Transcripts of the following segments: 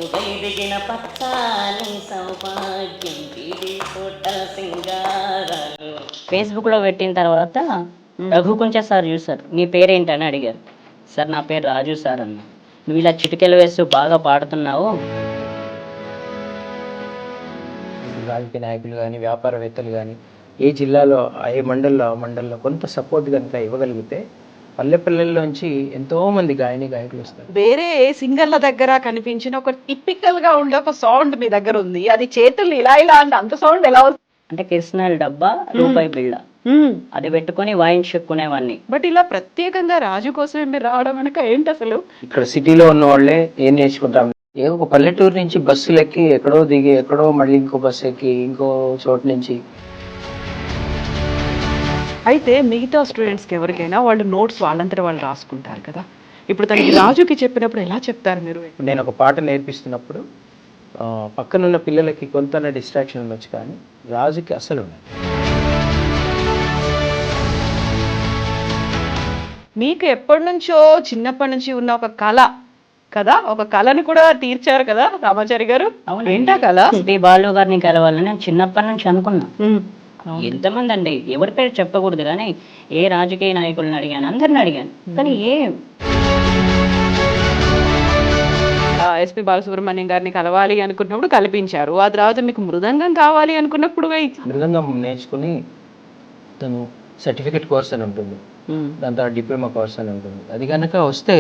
ఉదయదిగిన పచ్చాని సౌభాగ్యం ఇది హోటల్ సింగారాలు. ఫేస్బుక్లో పెట్టిన తర్వాత రఘుకుంచ సార్ చూసారు, నీ పేరేంటని అడిగారు. సార్ నా పేరు రాజు సార్ అన్న. నువ్వు ఇలా చిటికెలు వేస్తూ బాగా పాడుతున్నావు. రాజకీయ నాయకులు కానీ వ్యాపారవేత్తలు కానీ ఏ జిల్లాలో ఏ మండల్లో కొంత సపోర్ట్ కనుక ఇవ్వగలిగితే పల్లెల్లోంచి ఎంతో మంది గాయకులు వస్తారు. వేరే సింగర్ల దగ్గర కనిపించిన ఒక టిపికల్ గా ఉండే ఒక సౌండ్ మీ దగ్గర ఉంది, అది చేతులు ఇలా ఇలా అంటే అంత సౌండ్ ఎలా వస్తుంది? అంటే కిరసనాయిల డబ్బా, రూపాయి బిళ్ళ అది పెట్టుకొని వాయించుకునేవాడిని. బట్ ఇలా ప్రత్యేకంగా రాజు కోసమే మీరు రావడం వెనక ఏంటి అసలు? ఇక్కడ సిటీలో ఉన్న వాళ్ళే ఏం నేర్చుకుంటాం, ఏ ఒక పల్లెటూరు నుంచి బస్సులు ఎక్కి ఎక్కడో దిగి ఎక్కడో మళ్ళీ ఇంకో బస్సు ఎక్కి ఇంకో చోటు నుంచి. అయితే మిగతా స్టూడెంట్స్కి ఎవరికైనా వాళ్ళు నోట్స్ వాళ్ళంతటా వాళ్ళు రాసుకుంటారు కదా, ఇప్పుడు తనకి రాజుకి చెప్పినప్పుడు ఎలా చెప్తారు మీరు? నేను ఒక పాట నేర్పిస్తున్నప్పుడు పక్కనున్న పిల్లలకి కొంత డిస్ట్రాక్షన్ ఉండొచ్చు, కానీ రాజుకి అసలు ఉండదు. మీకు ఎప్పటి నుంచో చిన్నప్పటి నుంచి ఉన్న ఒక కళ కదా, ఒక కళని కూడా తీర్చారు కదా రామాచారి గారు. ఏంటా కళ? శ్రీ బాలు గారిని కలవాలని నేను చిన్నప్పటి నుంచి అనుకున్నా. ఎంతమంది అండి, ఎవరి పేరు చెప్పకూడదు, కానీ ఏ రాజకీయ నాయకులను అడిగాను, అందరిని అడిగాను, కానీ ఎస్పి బాలసుబ్రహ్మణ్యం గారిని కలవాలి అనుకున్నప్పుడు కల్పించారు. ఆ తర్వాత మీకు మృదంగం కావాలి అనుకున్నప్పుడు మృదంగం నేర్చుకుని తను సర్టిఫికెట్ కోర్స్ అని ఉంటుంది, దాని తర్వాత డిప్లొమా కోర్స్ అని ఉంటుంది. అది కనుక వస్తే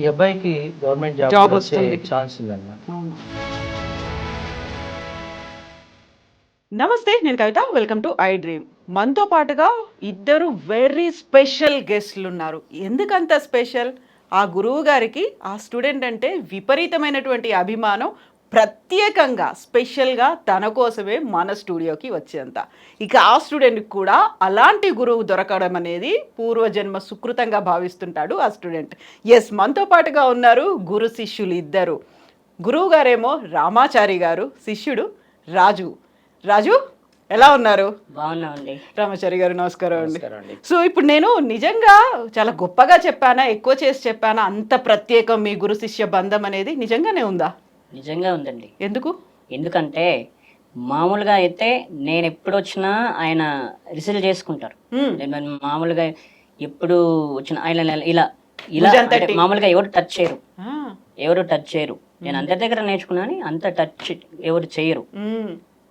ఈ అబ్బాయికి గవర్నమెంట్ జాబ్ వచ్చే ఛాన్స్ ఉందన్నమాట. నమస్తే, నేను కవిత, వెల్కమ్ టు ఐ డ్రీమ్. మనతో పాటుగా ఇద్దరు వెరీ స్పెషల్ గెస్ట్లు ఉన్నారు. ఎందుకంత స్పెషల్? ఆ గురువు గారికి ఆ స్టూడెంట్ అంటే విపరీతమైనటువంటి అభిమానం, ప్రత్యేకంగా స్పెషల్గా తన కోసమే మన స్టూడియోకి వచ్చేంత. ఇక ఆ స్టూడెంట్కి కూడా అలాంటి గురువు దొరకడం అనేది పూర్వజన్మ సుకృతంగా భావిస్తుంటాడు ఆ స్టూడెంట్. ఎస్, మనతో పాటుగా ఉన్నారు గురు శిష్యులు ఇద్దరు. గురువు గారేమో రామాచారి గారు, శిష్యుడు రాజు. రాజు ఎలా ఉన్నారు? బాగున్నామండి. రామాచారి గారు నమస్కారం అండి. సో ఇప్పుడు నేను నిజంగా చాలా గొప్పగా చెప్పానా, ఎక్కువ చేసి చెప్పానా, అంత ప్రత్యేకం మీ గురు శిష్య బంధం అనేది నిజంగానే ఉందా? నిజంగా ఉందండి. ఎందుకు? ఎందుకంటే మామూలుగా అయితే నేను ఎప్పుడు వచ్చినా ఆయన రిసీవ్ చేసుకుంటారు. మామూలుగా ఎప్పుడు వచ్చిన ఆయన ఇలా ఇలా మామూలుగా ఎవరు టచ్ చేయరు. నేను అందరి దగ్గర నేర్చుకున్నాను, అంత టచ్ ఎవరు చేయరు,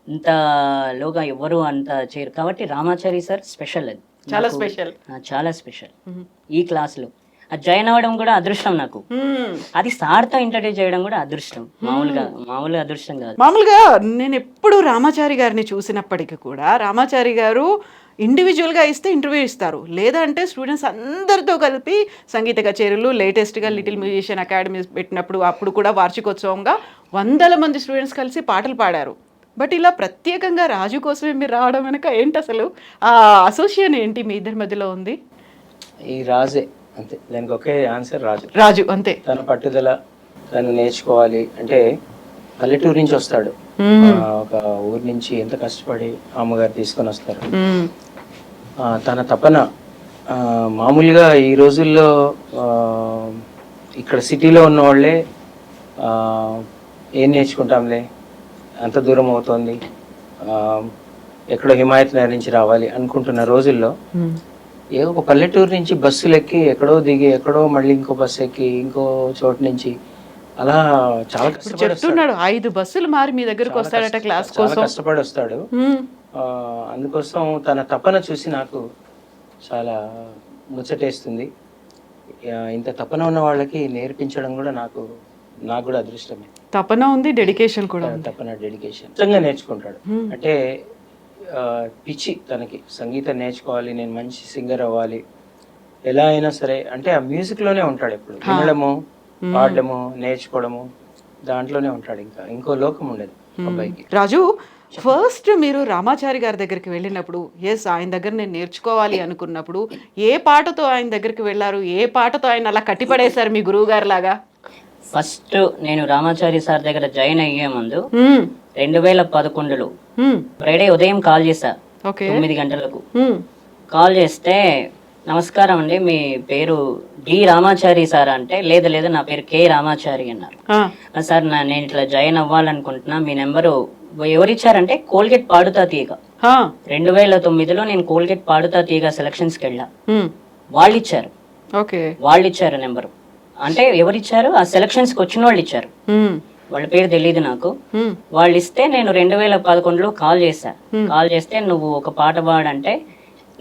ఇంతలోగా ఎవరు అంత చేయరు. కాబట్టి రామాచారి సార్ స్పెషల్, అది చాలా స్పెషల్. ఈ క్లాసులో జాయిన్ అవ్వడం కూడా అదృష్టం నాకు. అది సార్తో ఇంట్రడ్యూస్ చేయడం కూడా అదృష్టం, మామూలుగా అదృష్టం కాదు. మామూలుగా నేను ఎప్పుడు రామాచారి గారిని చూసినప్పటికీ కూడా రామాచారి గారు ఇండివిజువల్గా ఇస్తే ఇంటర్వ్యూ ఇస్తారు, లేదంటే స్టూడెంట్స్ అందరితో కలిపి సంగీత కచేరీలు, లేటెస్ట్గా లిటిల్ మ్యూజిషియన్ అకాడమీ పెట్టినప్పుడు అప్పుడు కూడా వార్షికోత్సవంగా 100 మంది స్టూడెంట్స్ కలిసి పాటలు పాడారు. బట్ ఇలా ప్రత్యేకంగా రాజు కోసమే మీరు రావడం వెనక ఏంటి అసలు? ఆ అసోసియేషన్ ఏంటి మీ ఇద్దరి మధ్యలో ఉంది? ఈ రాజే అంతే, దానికి ఒకే ఆన్సర్, రాజు అంతే. తన పట్టుదల, తను నేర్చుకోవాలి అంటే పల్లెటూరు నుంచి వస్తాడు, ఒక ఊరి నుంచి ఎంత కష్టపడి అమ్మగారు తీసుకొని వస్తారు. తన తపన మామూలుగా ఈ రోజుల్లో ఇక్కడ సిటీలో ఉన్న వాళ్ళే ఏం నేర్చుకుంటాంలే, అంత దూరం అవుతోంది, ఎక్కడో హిమాయత్ నగర్ నుంచి రావాలి అనుకుంటున్న రోజుల్లో ఏ ఒక పల్లెటూరు నుంచి బస్సులు ఎక్కి ఎక్కడో దిగి ఎక్కడో మళ్ళీ ఇంకో బస్సు ఎక్కి ఇంకో చోటు నుంచి అలా చాలా చెప్తున్నాడు. 5 బస్సులు మారి మీ దగ్గరకు వస్తాడట క్లాస్ కోసం, కష్టపడి వస్తాడు. అందుకోసం తన తపన చూసి నాకు చాలా ముచ్చటేస్తుంది. ఇంత తపన ఉన్న వాళ్ళకి నేర్పించడం కూడా నాకు కూడా అదృష్టమే. తపన ఉంది, డెడికేషన్ కూడా. తపన, డెడికేషన్ నిజంగా నేర్చుకుంటాడు. అంటే పిచ్చి తనకి, సంగీతం నేర్చుకోవాలి, నేను మంచి సింగర్ అవ్వాలి, ఎలా అయినా సరే. అంటే ఆ మ్యూజిక్ లోనే ఉంటాడు ఎప్పుడు, వినడము, పాడడము, నేర్చుకోవడము, దాంట్లోనే ఉంటాడు. ఇంకో లోకం ఉండదు అబ్బాయికి. రాజు, ఫస్ట్ మీరు రామాచారి గారి దగ్గరికి వెళ్ళినప్పుడు, ఎస్ ఆయన దగ్గర నేను నేర్చుకోవాలి అనుకున్నప్పుడు ఏ పాటతో ఆయన దగ్గరికి వెళ్ళారు? ఏ పాటతో ఆయన అలా కట్టిపడేశారు మీ గురువు గారి లాగా? ఫస్ట్ నేను రామాచారి సార్ దగ్గర జాయిన్ అయ్యే ముందు 2011లో ఫ్రైడే ఉదయం కాల్ చేశా, 9 గంటలకు కాల్ చేస్తే నమస్కారం అండి, మీ పేరు డి రామాచారి సార్ అంటే, లేదు లేదు నా పేరు కే రామాచారి అన్నారు. సార్ నేను ఇట్లా జాయిన్ అవ్వాలనుకుంటున్నా, మీ నెంబరు ఎవరిచ్చారంటే కోల్గేట్ పాడుతా తీగ 2009లో నేను కోల్గేట్ పాడుతా తీగ సెలక్షన్స్కి వెళ్ళా, వాళ్ళు ఇచ్చారు. వాళ్ళు ఇచ్చారు నెంబరు. అంటే ఎవరిచ్చారు? ఆ సెలక్షన్స్కి వచ్చిన వాళ్ళు ఇచ్చారు. వాళ్ళ పేరు తెలియదు నాకు. వాళ్ళు ఇస్తే నేను 2011లో కాల్ చేశా. కాల్ చేస్తే నువ్వు ఒక పాట పాడంటే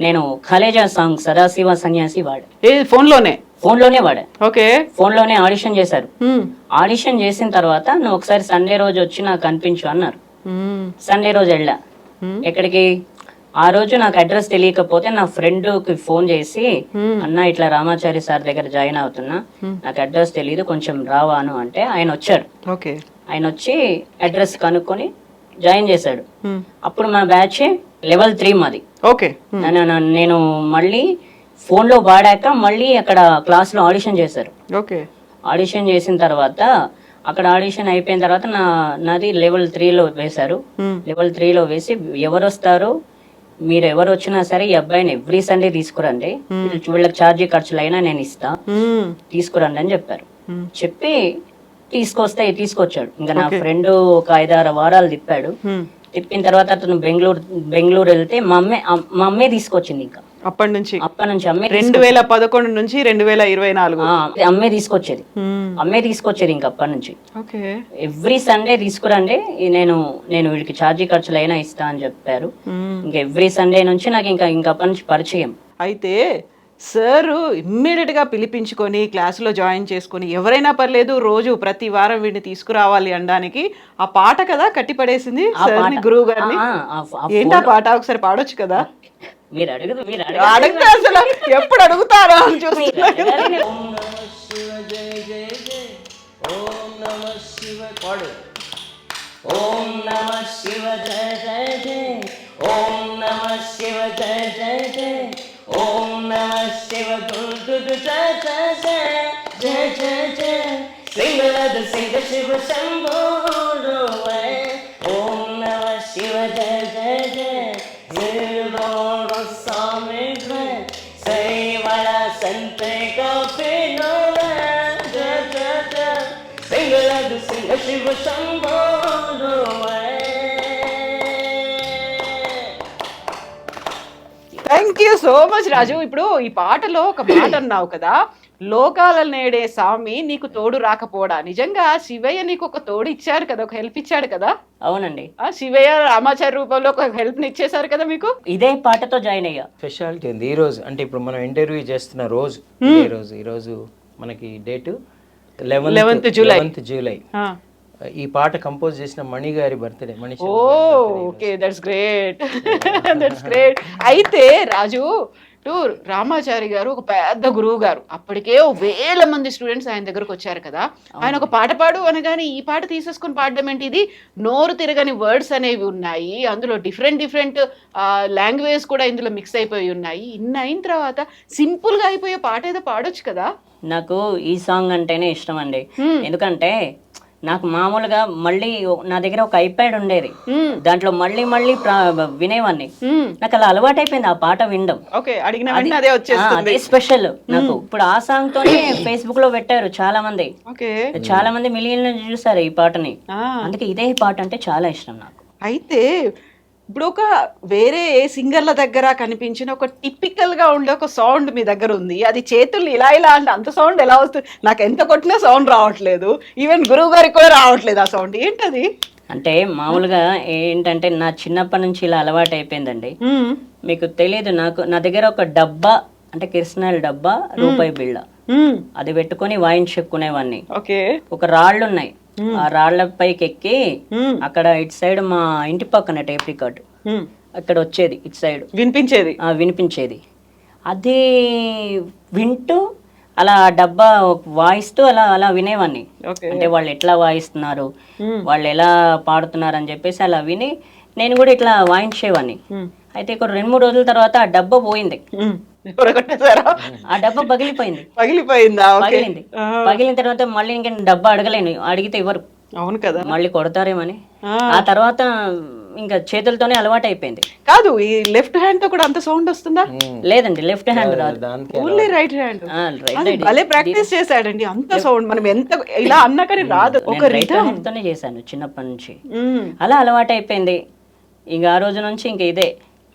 నేను ఖలేజా సాంగ్ సదాశివ సన్యాసి వాడా. ఫోన్లోనే వాడా. ఫోన్లోనే ఆడిషన్ చేశారు. ఆడిషన్ చేసిన తర్వాత నువ్వు ఒకసారి సండే రోజు వచ్చి నాకు కనిపించు అన్నారు. సండే రోజు వెళ్ళా. ఎక్కడికి? ఆ రోజు నాకు అడ్రస్ తెలియకపోతే నా ఫ్రెండ్ కి ఫోన్ చేసి, అన్న ఇట్లా రామాచారి సార్ దగ్గర జాయిన్ అవుతున్నా, నాకు అడ్రస్ తెలియదు, కొంచెం రావాను అంటే ఆయన వచ్చాడు. ఆయన వచ్చి అడ్రస్ కనుక్కొని జాయిన్ చేశాడు. అప్పుడు మా బ్యాచ్ లెవెల్ 3 మాది. నేను మళ్ళీ ఫోన్ లో వాడాక మళ్ళీ అక్కడ క్లాస్ లో ఆడిషన్ చేశారు. ఆడిషన్ చేసిన తర్వాత అక్కడ ఆడిషన్ అయిపోయిన తర్వాత నాది లెవెల్ 3లో వేశారు. లెవెల్ 3లో వేసి ఎవరు వస్తారు, మీరు ఎవరు వచ్చినా సరే ఈ అబ్బాయిని ఎవ్రీ సండే తీసుకురండి, వీళ్ళకి ఛార్జీ ఖర్చులు అయినా నేను ఇస్తా, తీసుకురండి అని చెప్పారు. చెప్పి తీసుకొచ్చాడు. ఇంకా నా ఫ్రెండ్ ఒక 5-6 వారాలు తిప్పాడు. తిప్పిన తర్వాత అతను బెంగళూరు వెళ్తే మా అమ్మే తీసుకొచ్చింది. ఇంకా అప్పటి నుంచి అమ్మే 2011 నుంచి 2024 అమ్మే తీసుకొచ్చేది ఇంకా అప్పటి నుంచి. ఎవ్రీ సండే తీసుకురండి, నేను వీడికి ఛార్జీ ఖర్చులు అయినా ఇస్తా అని చెప్పారు. ఇంకా ఎవ్రీ సండే నుంచి నాకు ఇంకా అప్పటి నుంచి పరిచయం. అయితే సార్ ఇమ్మీడియట్ గా పిలిపించుకొని క్లాసులో జాయిన్ చేసుకొని, ఎవరైనా పర్లేదు రోజు ప్రతి వారం వీడిని తీసుకురావాలి అనడానికి ఆ పాట కదా కట్టిపడేసింది సార్ని, గురువు గారిని. ఏంటా పాట? ఒకసారి పాడొచ్చు కదా? మీరు అడిగితే అసలు ఎప్పుడు అడుగుతారో అని చూస్తున్నా. ఓం నమః శివ జయ జయ జయ, ఓం నమః శివ జయ జయ జయ, ఓం నమః శివ గురు జయ జయ జయ జయ జయ జయ, సింగలద సింగ శివ శంభో. ఓం నమః శివ జయ జయ జయ, స్వామి సేవల సంతే కపిలో జయ జయ జయ, సింగలద సింగ Shiva Shambho. Thank you so much Raju. ఇప్పుడు ఈ పాటలో ఒక మాట అన్నావు కదా, లోకాల నేడే స్వామి నీకు తోడు రాకపోడా. నిజంగా శివయ్య నీకు ఒక తోడు ఇచ్చాడు కదా, ఒక హెల్ప్ ఇచ్చాడు కదా? అవునండి, శివయ్య రామాచారి రూపంలో ఒక హెల్ప్ ని ఇచ్చేసారు కదా మీకు. ఇదే పాటతో జాయిన్ అయ్యా. స్పెషాలిటీ ఉంది ఈ రోజు. అంటే ఇప్పుడు మనం ఇంటర్వ్యూ చేస్తున్న రోజు ఈ రోజు మనకి డేట్ 11th జూలై. ఈ పాట కంపోజ్ చేసిన మణి గారి బర్త్డే. Okay, that's great. అయితే రాజు రామాచారి గారు ఒక పెద్ద గురువు గారు. అప్పటికే 1000 మంది స్టూడెంట్స్ ఆయన దగ్గరకు వచ్చారు కదా. ఆయన ఒక పాట పాడు అనగానే ఈ పాట తీసేసుకుని పాడడం ఏంటి? ఇది నోరు తిరగని వర్డ్స్ అనేవి ఉన్నాయి, అందులో డిఫరెంట్ లాంగ్వేజ్ కూడా ఇందులో మిక్స్ అయిపోయి ఉన్నాయి. ఇన్ని అయిన తర్వాత సింపుల్ గా అయిపోయే పాట ఏదో పాడొచ్చు కదా? నాకు ఈ సాంగ్ అంటేనే ఇష్టం అండి. ఎందుకంటే నాకు మామూలుగా మళ్ళీ నా దగ్గర ఒక ఐప్యాడ్ ఉండేది, దాంట్లో మళ్ళీ వినేవాన్ని. నాకు అలా అలవాటు అయిపోయింది ఆ పాట వినడం. అదే స్పెషల్ నాకు. ఇప్పుడు ఆ సాంగ్ తోనే ఫేస్బుక్ లో పెట్టారు చాలా మంది మిలియన్లు చూసారు ఈ పాటని. అందుకే ఇదే పాట అంటే చాలా ఇష్టం నాకు. అయితే ఇప్పుడు ఒక వేరే సింగర్ల దగ్గర కనిపించిన ఒక టిపికల్ గా ఉండే ఒక సౌండ్ మీ దగ్గర ఉంది. అది చేతులు ఇలా అంటే అంత సౌండ్ ఎలా వస్తుంది? నాకు ఎంత కొట్టినా సౌండ్ రావట్లేదు, ఈవెన్ గురువు గారికి కూడా రావట్లేదు ఆ సౌండ్. ఏంటది? అంటే మామూలుగా ఏంటంటే నా చిన్నప్పటి నుంచి ఇలా అలవాటు అయిపోయిందండి. మీకు తెలియదు, నా దగ్గర ఒక డబ్బా, అంటే కిరసనాయిల డబ్బా, రూపాయి బిళ్ళ, అది పెట్టుకొని వాయించుకునేవాడిని. ఒక రాళ్ళు ఉన్నాయి, ఆ రాళ్ల పైకి ఎక్కి అక్కడ ఇటు సైడ్ మా ఇంటి పక్కన టేప్ రికార్డు అక్కడ వచ్చేది, ఇటు సైడ్ వినిపించేది. అది వింటూ అలా డబ్బా వాయిస్తూ అలా వినేవాడిని. అంటే వాళ్ళు ఎట్లా వాయిస్తున్నారు, వాళ్ళు ఎలా పాడుతున్నారు అని చెప్పేసి అలా విని నేను కూడా ఇట్లా వాయించేవాడిని. అయితే ఒక 2-3 రోజుల తర్వాత ఆ డబ్బా పోయింది. ఆ డబ్బా పగిలిపోయింది. పగిలిన తర్వాత మళ్ళీ ఇంకా డబ్బా అడగలేను, అడిగితే ఇవ్వరు. అవును కదా, మళ్ళీ కొడతారేమని. ఆ తర్వాత ఇంకా చేతులతోనే అలవాటు అయిపోయింది. కాదు, ఈ లెఫ్ట్ హ్యాండ్ తో కూడా అంత సౌండ్ వస్తుందా? లేదండి, లెఫ్ట్ హ్యాండ్ రాదు, దానికి ఓన్లీ రైట్ హ్యాండ్. రైట్ భలే ప్రాక్టీస్ చేశాడండి, అంత సౌండ్ మనం ఎంత ఇలా అన్నా కానీ రాదు. ఒక రిథమ్ తోనే చేశాను చిన్నప్పటి నుంచి, అలా అలవాటు అయిపోయింది. ఇంకా ఆ రోజు నుంచి ఇంకా ఇదే,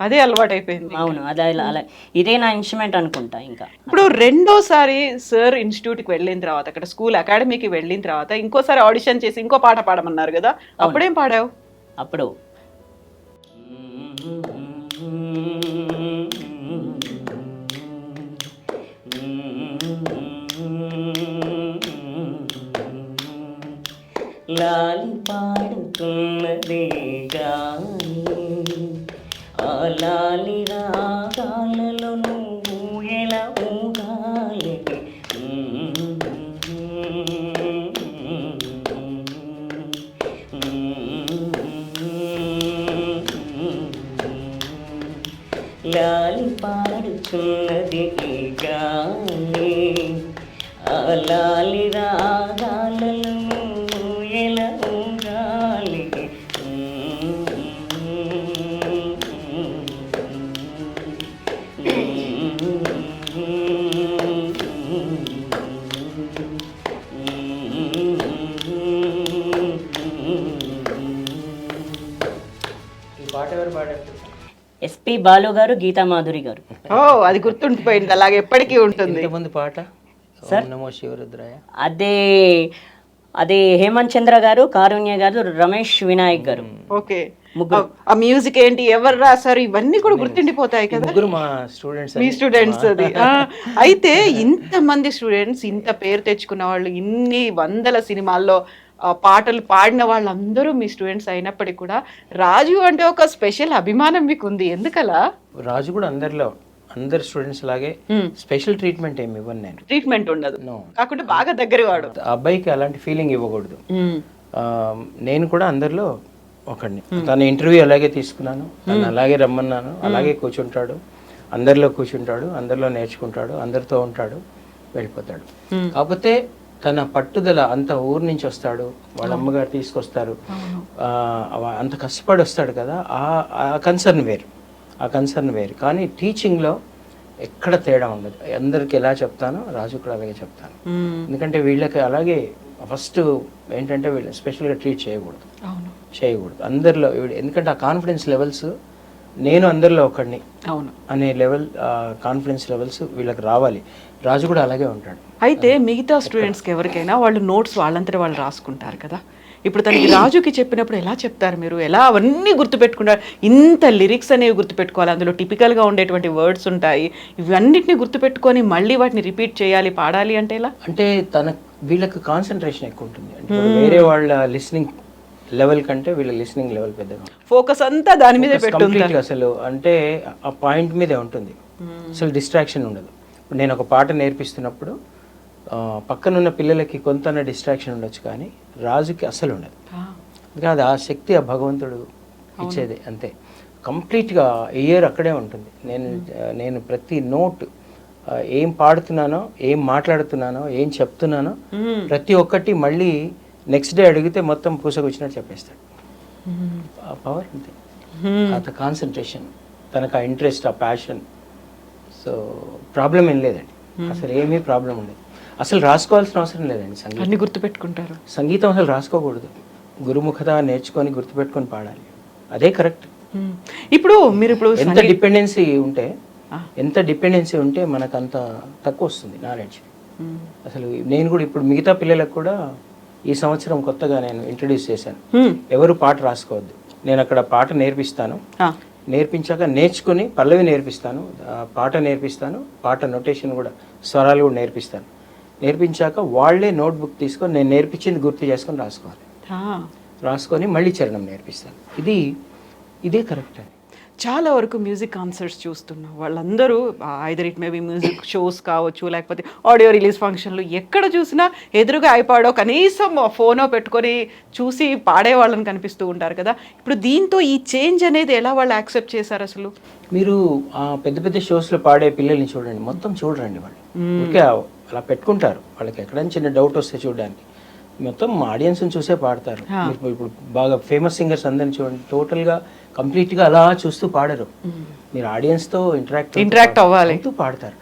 అదే అలవాటు అయిపోయింది. అవును, అదే అలా ఇదే నా ఇన్స్ట్రుమెంట్ అనుకుంటా. ఇంకా ఇప్పుడు రెండోసారి సార్ ఇన్స్టిట్యూట్కి వెళ్ళిన తర్వాత, అక్కడ స్కూల్ అకాడమీకి వెళ్ళిన తర్వాత ఇంకోసారి ఆడిషన్ చేసి ఇంకో పాట పాడమన్నారు కదా, అప్పుడేం పాడావు? అప్పుడు లాలి పాడుతున్నదే గాని ఆ లాలి రాగాలలో నువ్వు ఎలా ఊగాలి. లాలి పాడుతున్నది గాని ఆ లాలి రాగాలలో నువ్వు ఎలా ఊగాలి. ఈ పాట ఎవరు పాడారు? ఎస్పి బాలు గారు, గీతా మాధురి గారు. ఓ, అది గుర్తుండిపోయింది, అలాగే ఎప్పటికీ ఉంటుంది. ఇంతకుముందు పాట ఓం నమో శివరుద్రాయ, అదే హేమంత్ చంద్ర గారు, కారుణ్య గారు, రమేష్ వినాయక్ గారు. ఓకే, ఆ మ్యూజిక్ ఏంటి, ఎవరు రాశారు, ఇవన్నీ కూడా గుర్తుండిపోతాయి కదా. ముగ్గురు మా స్టూడెంట్స్. మీ స్టూడెంట్స్ అది. అయితే ఇంతమంది స్టూడెంట్స్, ఇంత పేరు తెచ్చుకున్న వాళ్ళు, ఇన్ని వందల సినిమాల్లో పాటలు పాడిన వాళ్ళందరూ మీ స్టూడెంట్స్ అయినప్పటికీ కూడా రాజు అంటే ఒక స్పెషల్ అభిమానం మీకు ఉంది, ఎందుకలా? రాజు కూడా అందరు స్టూడెంట్స్ లాగే స్పెషల్ ట్రీట్మెంట్ ఏమి ఇవ్వను నేను. ట్రీట్మెంట్ ఉండదు, కాకుండా బాగా దగ్గర వాడు. అబ్బాయికి అలాంటి ఫీలింగ్ ఇవ్వకూడదు. నేను కూడా అందరిలో ఒకడిని. తన ఇంటర్వ్యూ అలాగే తీసుకున్నాను, తను అలాగే రమ్మన్నాను, అలాగే కూర్చుంటాడు, అందరిలో కూర్చుంటాడు, అందరిలో నేర్చుకుంటాడు, అందరితో ఉంటాడు, వెళ్ళిపోతాడు. కాకపోతే తన పట్టుదల, అంత ఊరు నుంచి వస్తాడు, వాళ్ళ అమ్మగారు తీసుకొస్తారు, అంత కష్టపడి వస్తాడు కదా, ఆ కన్సర్న్ వేరు. కానీ టీచింగ్లో ఎక్కడ తేడా ఉండదు. అందరికి ఎలా చెప్తానో రాజు కూడా అలాగే చెప్తాను. ఎందుకంటే వీళ్ళకి అలాగే ఫస్ట్ ఏంటంటే వీళ్ళు స్పెషల్గా ట్రీట్ చేయకూడదు అందరిలో. ఎందుకంటే ఆ కాన్ఫిడెన్స్ లెవెల్స్, నేను అందరిలో ఒకడిని అనే లెవెల్, కాన్ఫిడెన్స్ లెవెల్స్ వీళ్ళకి రావాలి. రాజు కూడా అలాగే ఉంటాడు. అయితే మిగతా స్టూడెంట్స్కి ఎవరికైనా వాళ్ళు నోట్స్ వాళ్ళంతా వాళ్ళు రాసుకుంటారు కదా, ఇప్పుడు తనకి రాజుకి చెప్పినప్పుడు ఎలా చెప్తారు మీరు? ఎలా అవన్నీ గుర్తుపెట్టుకుంటారు? ఇంత లిరిక్స్ అనేవి గుర్తుపెట్టుకోవాలి, అందులో టిపికల్గా ఉండేటువంటి వర్డ్స్ ఉంటాయి, ఇవన్నిటిని గుర్తుపెట్టుకొని మళ్ళీ వాటిని రిపీట్ చేయాలి, పాడాలి అంటే ఎలా? అంటే వీళ్ళకి కాన్సన్ట్రేషన్ ఎక్కువ ఉంటుంది. అంటే వేరే వాళ్ళ లిస్నింగ్ లెవెల్ కంటే వీళ్ళ లిస్నింగ్ లెవెల్ పెద్దగా, ఫోకస్ అంతా దాని మీదే పెట్టుకుంటారు. అసలు అంటే ఆ పాయింట్ మీదే ఉంటుంది, అసలు డిస్ట్రాక్షన్ ఉండదు. ఇప్పుడు నేను ఒక పాట నేర్పిస్తున్నప్పుడు పక్కనున్న పిల్లలకి కొంత డిస్ట్రాక్షన్ ఉండొచ్చు, కానీ రాజుకి అసలు ఉండదు. కాదు, ఆ శక్తి ఆ భగవంతుడు ఇచ్చేది అంతే. కంప్లీట్గా ఇయర్ అక్కడే ఉంటుంది. నేను ప్రతి నోట్, ఏం పాడుతున్నానో, ఏం మాట్లాడుతున్నానో, ఏం చెప్తున్నానో ప్రతి ఒక్కటి మళ్ళీ నెక్స్ట్ డే అడిగితే మొత్తం పూసకొచ్చినట్టు చెప్పేస్తాడు. ఆ పవర్ అంతే, అంత కాన్సన్ట్రేషన్, తనకు ఆ ఇంట్రెస్ట్, ఆ ప్యాషన్. సో ప్రాబ్లం ఏం లేదండి, అసలు ఏమీ ప్రాబ్లం ఉండదు. అసలు రాసుకోవాల్సిన అవసరం లేదండి. అన్ని గుర్తుపెట్టుకుంటారు. సంగీతం అసలు రాసుకోకూడదు, గురుముఖత నేర్చుకొని గుర్తుపెట్టుకొని పాడాలి, అదే కరెక్ట్. ఇప్పుడు మీరు ఎంత డిపెండెన్సీ ఉంటే మనకు అంత తక్కువ వస్తుంది నాలెడ్జ్. అసలు నేను కూడా ఇప్పుడు మిగతా పిల్లలకు కూడా ఈ సంవత్సరం కొత్తగా నేను ఇంట్రడ్యూస్ చేశాను, ఎవరు పాట రాసుకోవద్దు. నేను అక్కడ పాట నేర్పిస్తాను, నేర్పించాక నేర్చుకుని పల్లవి నేర్పిస్తాను, పాట నేర్పిస్తాను, పాట నోటేషన్ కూడా, స్వరాలు కూడా నేర్పిస్తాను. నేర్పించాక వాళ్ళే నోట్బుక్ తీసుకొని నేను నేర్పించింది గుర్తు చేసుకొని రాసుకొని మళ్ళీ చరణం నేర్పిస్తాను. ఇదే కరెక్ట్ అండి. చాలా వరకు మ్యూజిక్ కాన్సర్ట్స్ చూస్తున్నాం, వాళ్ళందరూ either it maybe music shows కావచ్చు, లేకపోతే ఆడియో రిలీజ్ ఫంక్షన్లు, ఎక్కడ చూసినా ఎదురుగా ఐపాడో కనీసం ఫోనో పెట్టుకొని చూసి పాడే వాళ్ళని కనిపిస్తూ ఉంటారు కదా. ఇప్పుడు దీంతో ఈ చేంజ్ అనేది ఎలా వాళ్ళు యాక్సెప్ట్ చేశారు? అసలు మీరు పెద్ద పెద్ద షోస్లో పాడే పిల్లల్ని చూడండి, మొత్తం చూడరండి వాళ్ళు, ఓకే అలా పెట్టుకుంటారు. వాళ్ళకి ఎక్కడైనా చిన్న డౌట్ వస్తే చూడడానికి, మొత్తం ఆడియన్స్ని చూసే పాడతారు. ఇప్పుడు బాగా ఫేమస్ సింగర్స్ అందరిని చూడండి, టోటల్గా కంప్లీట్గా అలా చూస్తూ పాడరు. మీరు ఆడియన్స్తో ఇంటరాక్ట్ అవ్వాలి, పాడతారు.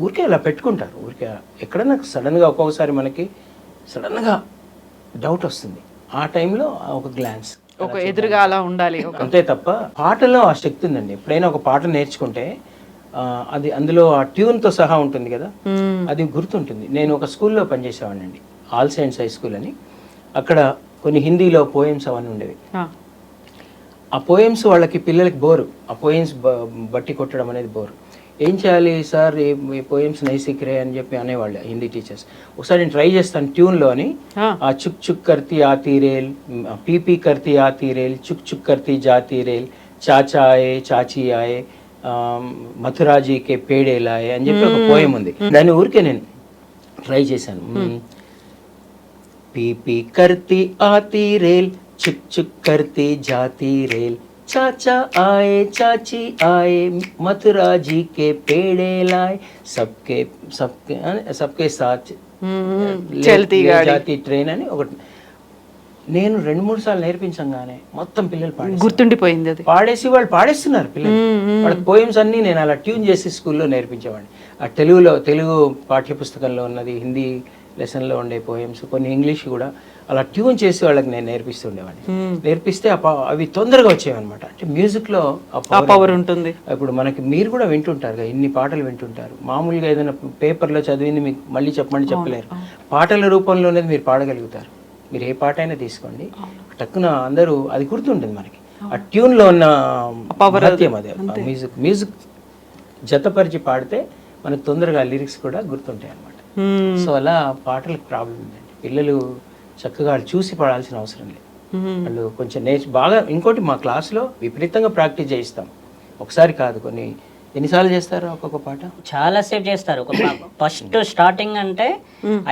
ఊరికే అలా పెట్టుకుంటారు. ఊరికే ఎక్కడైనా సడన్గా ఒక్కొక్కసారి మనకి సడన్గా డౌట్ వస్తుంది, ఆ టైంలో ఒక గ్లాన్స్ ఒక ఎదురుగా అలా ఉండాలి అంతే తప్ప పాటలో ఆ శక్తి ఉందండి. ఎప్పుడైనా ఒక పాట నేర్చుకుంటే అది అందులో ఆ ట్యూన్తో సహా ఉంటుంది కదా, అది గుర్తుంటుంది. నేను ఒక స్కూల్లో పనిచేసేవాడినండి, ఆల్ సైన్స్ హై స్కూల్ అని. అక్కడ కొన్ని హిందీలో పోయమ్స్ అవన్నీ ఉండేవి. ఆ పోయమ్స్ వాళ్ళకి పిల్లలకి బోరు, ఆ పోయమ్స్ బట్టి కొట్టడం అనేది బోరు. ఏం చేయాలి సార్, ఈ పోయమ్స్ నైసిక్రే అని చెప్పి అనేవాళ్ళు హిందీ టీచర్స్. ఒకసారి నేను ట్రై చేస్తాను ట్యూన్లో అని. ఆ చుక్ చుక్ కర్తీ ఆతీ రేల్, పీపీ కర్తీ ఆతీ రేల్, చుక్ చుక్ కర్తీ జాతీ రేల్, చాచా ఆయే చాచీ ఆయే, మథురాజీకే పేడే లాయే అని చెప్పి ఒక పోయం ఉంది. దాని ఊరికే నేను ట్రై చేశాను. పీపీ కర్తీ ఆతీ రేల్, చుక్ చుక్ కర్తీ జాతీ రేల్, चाचा आए चाची आए मथुरा जी के पेड़े लाए, सबके सबके सबके साथ చల్తీ జాతి ట్రైన్ అని ఒకటి. నేను 2-3 సార్లు నేర్పించంగానే మొత్తం పిల్లలు గుర్తుండిపోయింది. అది పాడేసి వాళ్ళు పాడేస్తున్నారు పిల్లలు. వాళ్ళకి పోయమ్స్ అన్నీ నేను అలా ట్యూన్ చేసి స్కూల్లో నేర్పించేవాడిని. ఆ తెలుగు పాఠ్యపుస్తకంలో ఉన్నది, హిందీ లెసన్లో ఉండే పోయమ్స్, కొన్ని ఇంగ్లీష్ కూడా అలా ట్యూన్ చేసి వాళ్ళకి నేను నేర్పిస్తుండేవాడిని. నేర్పిస్తే అవి తొందరగా వచ్చేవన్నమాట. అంటే మ్యూజిక్లో ఆ పవర్ ఉంటుంది. ఇప్పుడు మనకి మీరు కూడా వింటుంటారు, ఇన్ని పాటలు వింటుంటారు. మామూలుగా ఏదైనా పేపర్లో చదివింది మీకు మళ్ళీ చెప్పమని చెప్పలేరు. పాటల రూపంలోనేది మీరు పాడగలుగుతారు. మీరు ఏ పాట అయినా తీసుకోండి, టక్కున అందరూ అది గుర్తుంటుంది మనకి. ఆ ట్యూన్లో ఉన్న మహత్యం అదే. మ్యూజిక్ జతపరిచి పాడితే మనకు తొందరగా లిరిక్స్ కూడా గుర్తుంటాయి అన్నమాట. సో అలా పాటలకు ప్రాబ్లం ఉందండి. పిల్లలు చక్కగా చూసి పాడాల్సిన అవసరం లేదు. వాళ్ళు కొంచెం బాగా. ఇంకోటి, మా క్లాస్లో విపరీతంగా ప్రాక్టీస్ చేయిస్తాం. ఒకసారి కాదు, ఎన్నిసార్లు చేస్తారు ఒక్కొక్క పాట? చాలా సేపు చేస్తారు. ఒక ఫస్ట్ స్టార్టింగ్ అంటే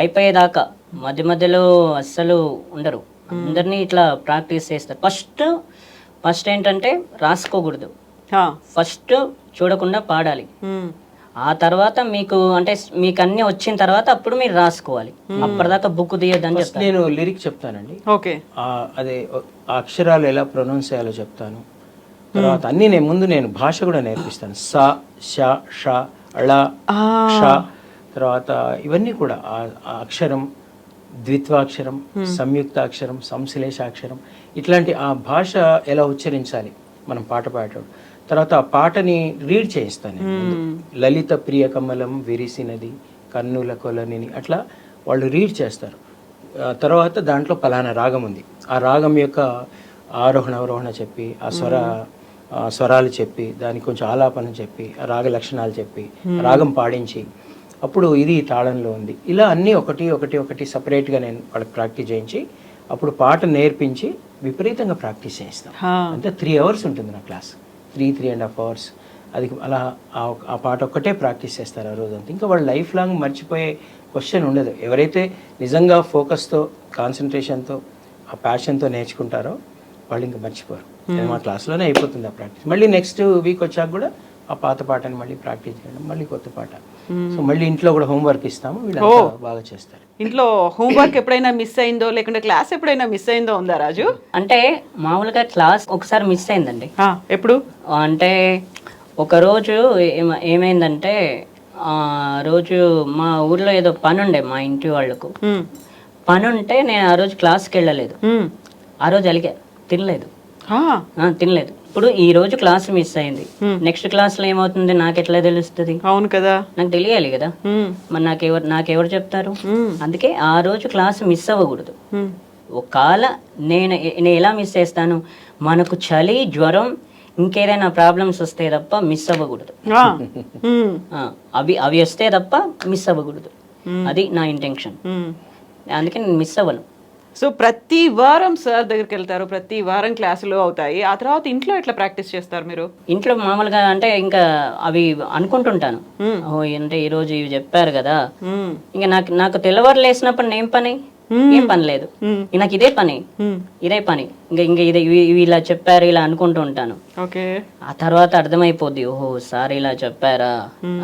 అయిపోయేదాకా మధ్య మధ్యలో అస్సలు ఉండరు. అందరినీ ఇట్లా ప్రాక్టీస్ చేస్తారు. ఫస్ట్ ఏంటంటే రాసుకోకూడదు, ఫస్ట్ చూడకుండా పాడాలి. ఆ తర్వాత మీకు అన్ని వచ్చిన తర్వాత అప్పుడు మీరు రాసుకోవాలి. అప్పటిదాకా బుక్ తీయొద్దని చెప్తాను. నేను లిరిక్ చెప్తానండి. ఓకే, అదే అక్షరాలు ఎలా ప్రొనౌన్స్ చేయాలో చెప్తాను. తర్వాత అన్ని నేను భాష కూడా నేర్పిస్తాను. స ష ష అళ ష, తర్వాత ఇవన్నీ కూడా అక్షరం, ద్విత్వాక్షరం, సంయుక్తాక్షరం, సంశ్లేషాక్షరం, ఇట్లాంటి ఆ భాష ఎలా ఉచ్చరించాలి మనం పాట పాడేటప్పుడు. తర్వాత ఆ పాటని రీడ్ చేయిస్తాను. లలిత ప్రియ కమలం విరిసినది కన్నుల కొలనిని, అట్లా వాళ్ళు రీడ్ చేస్తారు. తర్వాత దాంట్లో పలానా రాగం ఉంది, ఆ రాగం యొక్క ఆరోహణ అవరోహణ చెప్పి, ఆ స్వరాలు చెప్పి, దానికి కొంచెం ఆలాపన చెప్పి, ఆ రాగ లక్షణాలు చెప్పి, రాగం పాడించి, అప్పుడు ఇది తాళంలో ఉంది. ఇలా అన్నీ ఒకటి సపరేట్గా నేను వాళ్ళకి ప్రాక్టీస్ చేయించి, అప్పుడు పాట నేర్పించి విపరీతంగా ప్రాక్టీస్ చేయిస్తాం. అంతే 3 hours ఉంటుంది నా క్లాస్, 3.5 hours. అది అలా ఆ పాట ఒక్కటే ప్రాక్టీస్ చేస్తారు ఆ రోజంతా. ఇంకా వాళ్ళు లైఫ్ లాంగ్ మర్చిపోయే క్వశ్చన్ ఉండదు. ఎవరైతే నిజంగా ఫోకస్తో, కాన్సన్ట్రేషన్తో, ఆ ప్యాషన్తో నేర్చుకుంటారో వాళ్ళు ఇంకా మర్చిపోరు. మా క్లాస్లోనే అయిపోతుంది ఆ ప్రాక్టీస్. మళ్ళీ నెక్స్ట్ వీక్ వచ్చాక కూడా ఆ పాత పాటని మళ్ళీ ప్రాక్టీస్ చేయడం, మళ్ళీ కొత్త పాట. సో మళ్ళీ ఇంట్లో కూడా హోంవర్క్ ఇస్తాము, వీళ్ళు బాగా చేస్తారు. ఇంట్లో హోంవర్క్ ఎప్పుడైనా మిస్ అయిందో, లేకుంటే క్లాస్ ఎప్పుడైనా మిస్ అయిందో ఉందా రాజు? అంటే మామూలుగా క్లాస్ ఒకసారి మిస్ అయిందండి. ఎప్పుడు అంటే ఒక రోజు ఏమైందంటే, ఆ రోజు మా ఊర్లో ఏదో పని ఉండే, మా ఇంటి వాళ్ళకు పని ఉంటే నేను ఆ రోజు క్లాస్కి వెళ్ళలేదు. ఆ రోజు అలిగా, తినలేదు. ఇప్పుడు ఈ రోజు క్లాస్ మిస్ అయింది, నెక్స్ట్ క్లాస్ లో ఏమవుతుంది నాకు ఎట్లా తెలుస్తుంది? అవును కదా, నాకు తెలియాలి కదా. మరి నాకెవరు చెప్తారు? అందుకే ఆ రోజు క్లాస్ మిస్ అవ్వకూడదు. ఒకవేళ నేను ఎలా మిస్ చేస్తాను, మనకు చలి, జ్వరం, ఇంకేదైనా ప్రాబ్లమ్స్ వస్తే తప్ప మిస్ అవ్వకూడదు. అవి వస్తే తప్ప మిస్ అవ్వకూడదు. అది నా ఇంటెన్షన్. అందుకే నేను మిస్ అవ్వను. సో ప్రతి వారం సార్ దగ్గరికి వెళ్తారు, ప్రతి వారం క్లాసులు అవుతాయి. ఆ తర్వాత ఇంట్లో ఎట్లా ప్రాక్టీస్ చేస్తారు మీరు? ఇంట్లో మామూలుగా అంటే ఇంకా అవి అనుకుంటుంటాను, అంటే ఈ రోజు ఇవి చెప్పారు కదా, ఇంకా నాకు తెల్లవారు లేసినప్పుడు ఏం పని లేదు, నాకు ఇదే పని. ఇంకా ఇవి ఇలా చెప్పారు, ఇలా అనుకుంటూ ఉంటాను. ఆ తర్వాత అర్థమైపోద్ది, ఓహో సార్ ఇలా చెప్పారా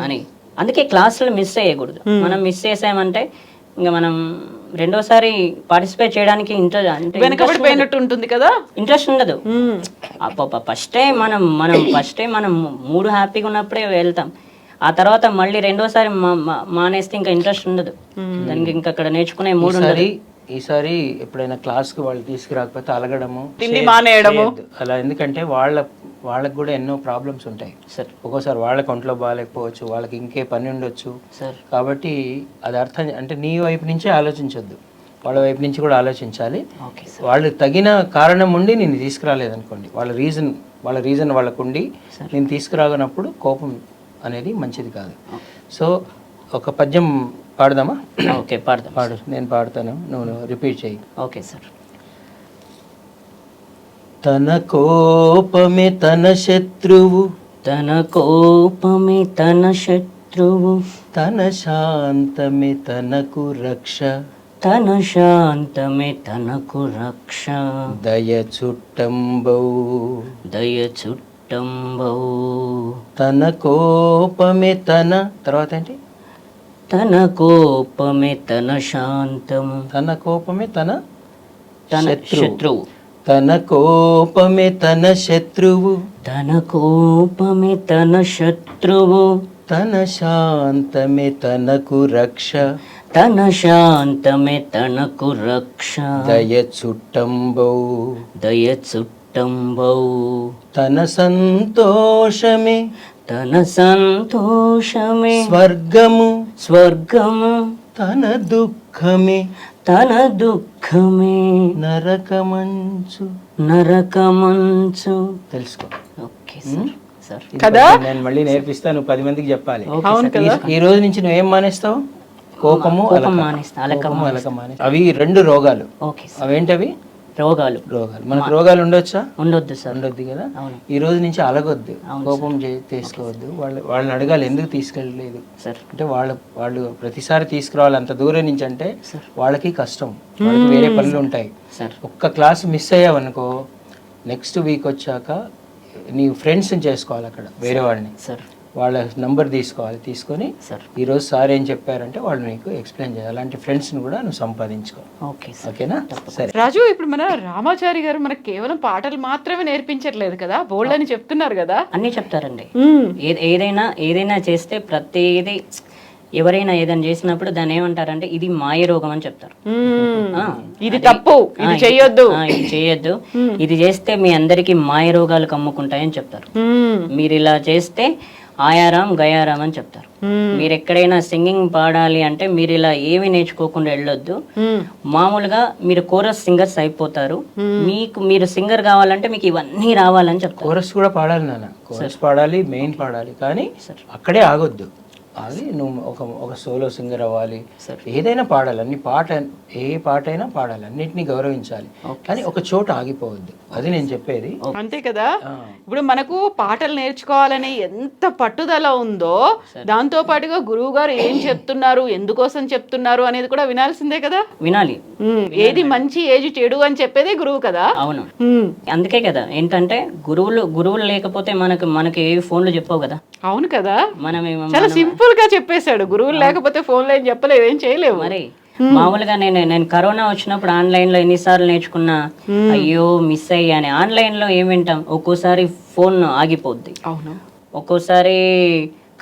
అని. అందుకే క్లాసులు మిస్ అయ్యకూడదు. మనం మిస్ చేసామంటే ఇంకా మనం రెండోసారి పార్టిసిపేట్ చేయడానికి వెనకబడిపోయినట్టు ఉంటుంది కదా. ఇంట్రెస్ట్ ఉండదు. ఫస్ట్ టైం మనం మూడు హ్యాపీగా ఉన్నప్పుడే వెళ్తాం. ఆ తర్వాత మళ్ళీ రెండోసారి మానేస్తే ఇంకా ఇంట్రెస్ట్ ఉండదు దానికి. ఇంకా అక్కడ నేర్చుకునే మూడు ఉండదు. ఈసారి ఎప్పుడైనా క్లాస్కి వాళ్ళు తీసుకురాకపోతే అలగడము, తిండి మానేయడము అలా. ఎందుకంటే వాళ్ళకి కూడా ఎన్నో ప్రాబ్లమ్స్ ఉంటాయి సార్. ఒక్కోసారి వాళ్ళకి ఒంట్లో బాగాలేకపోవచ్చు, వాళ్ళకి ఇంకే పని ఉండొచ్చు సార్. కాబట్టి అది అర్థం అంటే నీ వైపు నుంచే ఆలోచించొద్దు, వాళ్ళ వైపు నుంచి కూడా ఆలోచించాలి. వాళ్ళు తగిన కారణం ఉండి నేను తీసుకురాలేదనుకోండి, వాళ్ళ రీజన్ వాళ్ళకు ఉండి నేను తీసుకురాగనప్పుడు కోపం అనేది మంచిది కాదు. సో ఒక పద్యం పాడదామా? ఓకే, పాడదాం. పాడు, నేను పాడతాను, నువ్వు రిపీట్ చేయి. Okay sir. తన కోపమే తన శత్రువు, తన కోపమే తన శత్రువు, తన శాంతమే తనకు రక్ష, తన శాంతమే తనకు రక్ష, దయ చుట్టంబౌ, దయ చుట్టంబౌ, తన కోపమే తన తర్వాత ఏంటి? తన కోపమే తన శాంతము, తన కోపమే తన శత్రువు, తన కోపమే తన శత్రువు, తన కోపమే తన శత్రువు, తన శాంతమే తనకు రక్ష, తన శాంతమే తనకు రక్ష, దయ చుట్టంబౌ, దయ చుట్టంబౌ, తన సంతోషమే తన సంతోషమే స్వర్గము, స్వర్గము, తన దుఃఖమే తన దుఃఖమే నరకమంచు, నరకమంచు. తెలుసుకో. Okay sir. సార్ కదా, నేను మళ్ళీ నేర్పిస్తాను, 10 మందికి చెప్పాలి. ఈ రోజు నుంచి నువ్వేం మానేస్తావు? కోపము, అలకము. అవి 2 రోగాలు. ఓకే. అవేంటవి? రోగాలు. మనకు రోగాలు ఉండొచ్చా? ఉండొద్దు సార్. ఉండొద్దు కదా. ఈ రోజు నుంచి అలగొద్దు, కోపం తీసుకోవద్దు. వాళ్ళని అడగాలి ఎందుకు తీసుకెళ్ళలేదు సార్ అంటే, వాళ్ళు ప్రతిసారి తీసుకురావాలి అంత దూరం నుంచి అంటే వాళ్ళకి కష్టం, వాళ్ళకి వేరే పనులు ఉంటాయి. ఒక్క క్లాస్ మిస్ అయ్యావనుకో, నెక్స్ట్ వీక్ వచ్చాక నీ ఫ్రెండ్స్ని చేసుకోవాలి అక్కడ, వేరే వాళ్ళని. వాళ్ళ నంబర్ తీసుకోవాలి, తీసుకొని ఈరోజు సార్ ఏం చెప్పారంటే వాళ్ళు నీకు ఎక్స్ప్లెయిన్ చేయాలి. అలాంటి ఫ్రెండ్స్ని కూడా నువ్వు సంపాదించుకో. ఓకేనా? సరే రాజు, ఇప్పుడు మన రామాచారి గారు మనకు కేవలం పాటలు మాత్రమే నేర్పించట్లేదు కదా, బోల్డ్ అని చెప్తున్నారు కదా. అన్నీ చెప్తారండి. ఏదైనా చేస్తే ప్రతిదీ, ఎవరైనా ఏదైనా చేసినప్పుడు దాన్ని ఏమంటారంటే ఇది మాయ రోగం అని చెప్తారు. ఇది తప్పు, ఇది చేయొద్దు, ఇది చేయొద్దు, ఇది చేస్తే మీ అందరికి మాయ రోగాలు కమ్ముకుంటాయని చెప్తారు. మీరు ఇలా చేస్తే ఆయారాం గయారాం అని చెప్తారు. మీరు ఎక్కడైనా సింగింగ్ పాడాలి అంటే మీరు ఇలా ఏమి నేర్చుకోకుండా వెళ్ళొద్దు. మామూలుగా మీరు కోరస్ సింగర్స్ అయిపోతారు. మీరు సింగర్ కావాలంటే మీకు ఇవన్నీ రావాలని చెప్తారు. కోరస్ కూడా పాడాలి నాన్న, కోరస్ పాడాలి, మెయిన్ పాడాలి, కానీ అక్కడే ఆగొద్దు. అది నువ్వు ఒక సోలో సింగర్ అవ్వాలి, ఏదైనా పాడాలి, ఏ పాట అయినా పాడాలి, అన్నిటినీ గౌరవించాలి, కానీ ఒక చోట ఆగిపోవద్దు. అది నేను చెప్పేది. అంతే కదా. ఇప్పుడు మనకు పాటలు నేర్చుకోవాలని ఎంత పట్టుదల ఉందో, దాంతో పాటుగా గురువు గారు ఏం చెప్తున్నారు, ఎందుకోసం చెప్తున్నారు అనేది కూడా వినాల్సిందే కదా. వినాలి. ఏది మంచి ఏది చెడు అని చెప్పేదే గురువు కదా. అవును, అందుకే కదా ఏంటంటే గురువులు లేకపోతే మనకి ఏ ఫోన్లు చెప్పవు కదా. అవును కదా, మనం చాలా సింపుల్ గా చెప్పేశాడు. గురువులు లేకపోతే ఫోన్ లో ఏం చెప్పలేవు, ఏం చేయలేవు. మరి మామూలుగా నేను కరోనా వచ్చినప్పుడు ఆన్లైన్ లో ఎన్నిసార్లు నేర్చుకున్నా, అయ్యో మిస్ అయ్యాని. ఆన్లైన్ లో ఏం వింటాం, ఒక్కోసారి ఫోన్ ఆగిపోద్ది, అవును, ఒక్కోసారి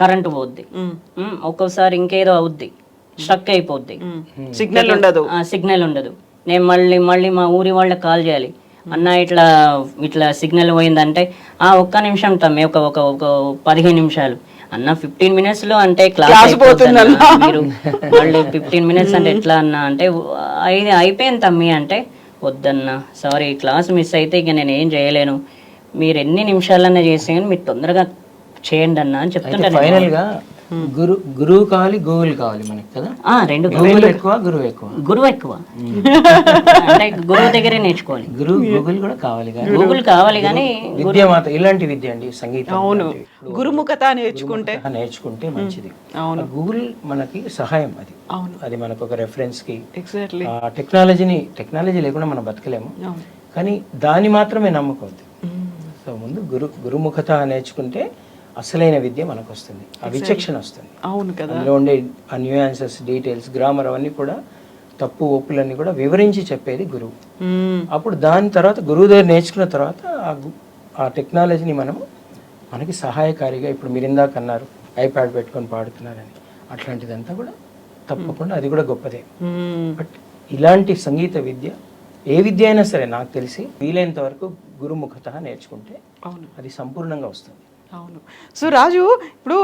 కరెంటు పోద్ది, ఒక్కోసారి ఇంకేదో అవుద్ది, స్ట్రక్ అయిపోద్ది, సిగ్నల్ ఉండదు. నేను మళ్ళీ మా ఊరి వాళ్ళకి కాల్ చేయాలి, అన్న ఇట్లా సిగ్నల్ పోయిందంటే ఒక్క నిమిషం తమ్మి, ఒక 15 నిమిషాలు అన్న. 15 minutes లో అంటే క్లాస్ అయిపోతుంది, మీరు మళ్ళీ 15 minutes అంటే ఎట్లా అన్న అంటే అయిపోయింది తమ్మి అంటే, వద్దన్న సారీ క్లాస్ మిస్ అయితే ఇక నేను ఏం చేయలేను, మీరు ఎన్ని నిమిషాలన్నా చేసేయని, మీరు తొందరగా చేయండి అన్న అని చెప్తుంటాను. ఫైనల్ గా గురువు కావాలి, గూగుల్ కావాలి మనకి కదా. 2 ఎక్కువ, గురువు ఎక్కువ. గురువు ఎక్కువ అంటే గురువు దగ్గరే నేర్చుకోవాలి. గూగుల్ కూడా కావాలి, గూగుల్ కావాలి కానీ విద్య మాత్రం ఇలాంటి విద్య అండి, సంగీతం. అవును, గురుముఖత నేర్చుకుంటే మంచిది. గూగుల్ మనకి సహాయం, అది మనకు ఒక రెఫరెన్స్ కి. టెక్నాలజీ లేకుండా మనం బతకలేము, కానీ దాన్ని మాత్రమే నమ్ముకోవద్దు. సో ముందు గురుముఖత నేర్చుకుంటే అసలైన విద్య మనకు వస్తుంది, ఆ విచక్షణ వస్తుంది. అవును కదా. అందులో ఉండే న్యూయాన్సెస్, డీటెయిల్స్, గ్రామర్ అవన్నీ కూడా తప్పు ఒప్పులన్నీ కూడా వివరించి చెప్పేది గురువు. అప్పుడు దాని తర్వాత గురువు దగ్గర నేర్చుకున్న తర్వాత ఆ టెక్నాలజీని మనకి సహాయకారిగా, ఇప్పుడు మీరు ఇందాక అన్నారు ఐప్యాడ్ పెట్టుకొని పాడుతున్నారని, అట్లాంటిదంతా కూడా తప్పకుండా అది కూడా గొప్పదే. బట్ ఇలాంటి సంగీత విద్య ఏ విద్య అయినా సరే నాకు తెలిసి వీలైనంత వరకు గురుముఖత నేర్చుకుంటే అది సంపూర్ణంగా వస్తుంది. అవును. సో రాజు, ఇప్పుడు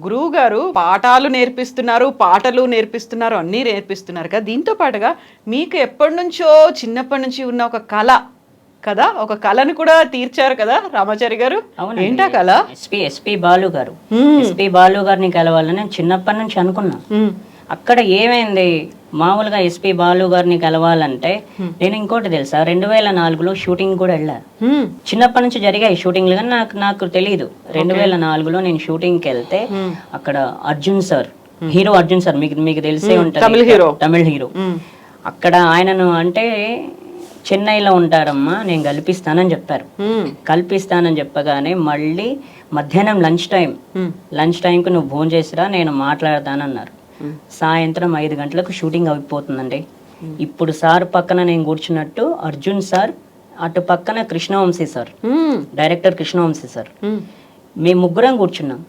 గురువు గారు పాఠాలు నేర్పిస్తున్నారు, పాటలు నేర్పిస్తున్నారు, అన్నీ నేర్పిస్తున్నారు కదా, దీంతో పాటుగా మీకు ఎప్పటి నుంచో చిన్నప్పటి నుంచి ఉన్న ఒక కళ కదా, ఒక కళను కూడా తీర్చారు కదా రామాచారి గారు. ఏంటా కళ? ఎస్పి బాలు గారు. ఎస్పి బాలు గారిని కలవాలని నేను చిన్నప్పటి నుంచి అనుకున్నా. అక్కడ ఏమైంది, మామూలుగా ఎస్పి బాలు గారిని కలవాలంటే నేను ఇంకోటి తెలుసా, 2004లో షూటింగ్ కూడా వెళ్ళా. చిన్నప్పటి నుంచి జరిగాయి షూటింగ్లు, కానీ నాకు తెలియదు. 2004లో నేను షూటింగ్కి వెళ్తే అక్కడ Arjun sir, hero Arjun sir, మీకు తెలిసే ఉంటుంది, తమిళ హీరో. అక్కడ ఆయనను అంటే చెన్నైలో ఉంటారమ్మా, నేను కల్పిస్తానని చెప్పారు. కల్పిస్తానని చెప్పగానే మళ్ళీ మధ్యాహ్నం లంచ్ టైంకి నువ్వు ఫోన్ చేసిరా, నేను మాట్లాడతానన్నారు. సాయంత్రం 5 గంటలకు షూటింగ్ అయిపోతుందండి. ఇప్పుడు సార్ పక్కన నేను కూర్చున్నట్టు అర్జున్ సార్, అటు పక్కన Krishna Vamsi sir, director Krishna Vamsi sir, మేము ముగ్గురం కూర్చున్నాం.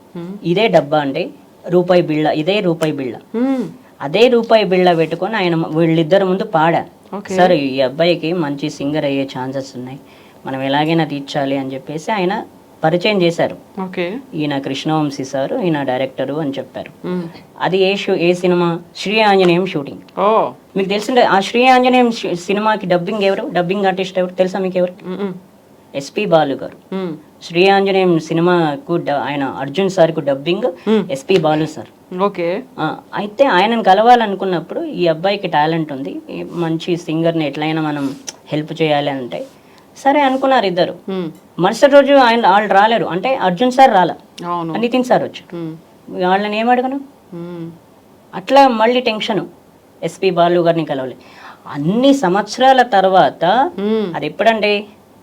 ఇదే డబ్బా అండి, రూపాయి బిళ్ళ, ఇదే రూపాయి బిళ్ళ, అదే రూపాయి బిళ్ళ పెట్టుకొని ఆయన వీళ్ళిద్దరు ముందు పాడా, సార్ ఈ అబ్బాయికి మంచి సింగర్ అయ్యే ఛాన్సెస్ ఉన్నాయి, మనం ఎలాగైనా తీర్చాలి అని చెప్పేసి ఆయన పరిచయం చేశారు. ఈయన కృష్ణవంశీ సార్, ఈయన డైరెక్టరు అని చెప్పారు. అది ఏ సినిమా? శ్రీ ఆంజనేయం షూటింగ్. మీకు తెలిసిందే, ఆ శ్రీ ఆంజనేయం సినిమాకి డబ్బింగ్ ఆర్టిస్ట్ ఎవరు తెలుసా మీకు? ఎవరు? ఎస్పి బాలు గారు. శ్రీ ఆంజనేయం సినిమాకు ఆయన అర్జున్ సార్ కు డబ్బింగ్ ఎస్పి బాలు సార్. అయితే ఆయనను కలవాలనుకున్నప్పుడు ఈ అబ్బాయికి టాలెంట్ ఉంది, మంచి సింగర్ని ఎట్లయినా మనం హెల్ప్ చేయాలి అంటే సరే అనుకున్నారు ఇద్దరు. మరుసటి రోజు వాళ్ళు రాలేరు, అంటే అర్జున్ సార్ రాలా, నితిన్ సార్ వచ్చి వాళ్ళని ఏమడగను. అట్లా మళ్ళీ టెన్షన్, ఎస్పి బాలు గారిని కలవలే. అన్ని సంవత్సరాల తర్వాత, అది ఎప్పుడండి,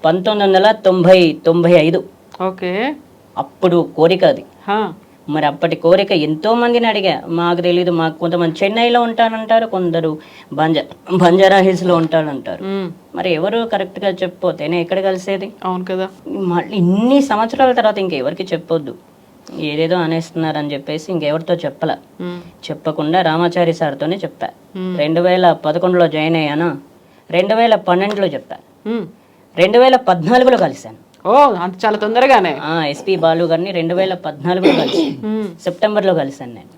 1995. అప్పుడు కోరిక అది. మరి అప్పటి కోరిక ఎంతో మందిని అడిగా, మాకు తెలియదు, మాకు కొంతమంది చెన్నైలో ఉంటానంటారు, కొందరు బంజారా హిల్స్ లో ఉంటారంటారు. మరి ఎవరు కరెక్ట్ గా చెప్పిపోతేనే ఎక్కడ కలిసేది? అవును కదా. మళ్ళీ ఇన్ని సంవత్సరాల తర్వాత ఇంకెవరికి చెప్పొద్దు, ఏదేదో అనేస్తున్నారని చెప్పేసి ఇంకెవరితో చెప్పకుండా రామాచారి సార్తోనే చెప్పా. 2011లో జాయిన్ అయ్యాను, 2012లో చెప్పా, 2014లో కలిశాను. అంత చాలా తొందరగానే ఎస్పి బాలు గారిని 2014లో కలిసి సెప్టెంబర్ లో కలిసాను నేను.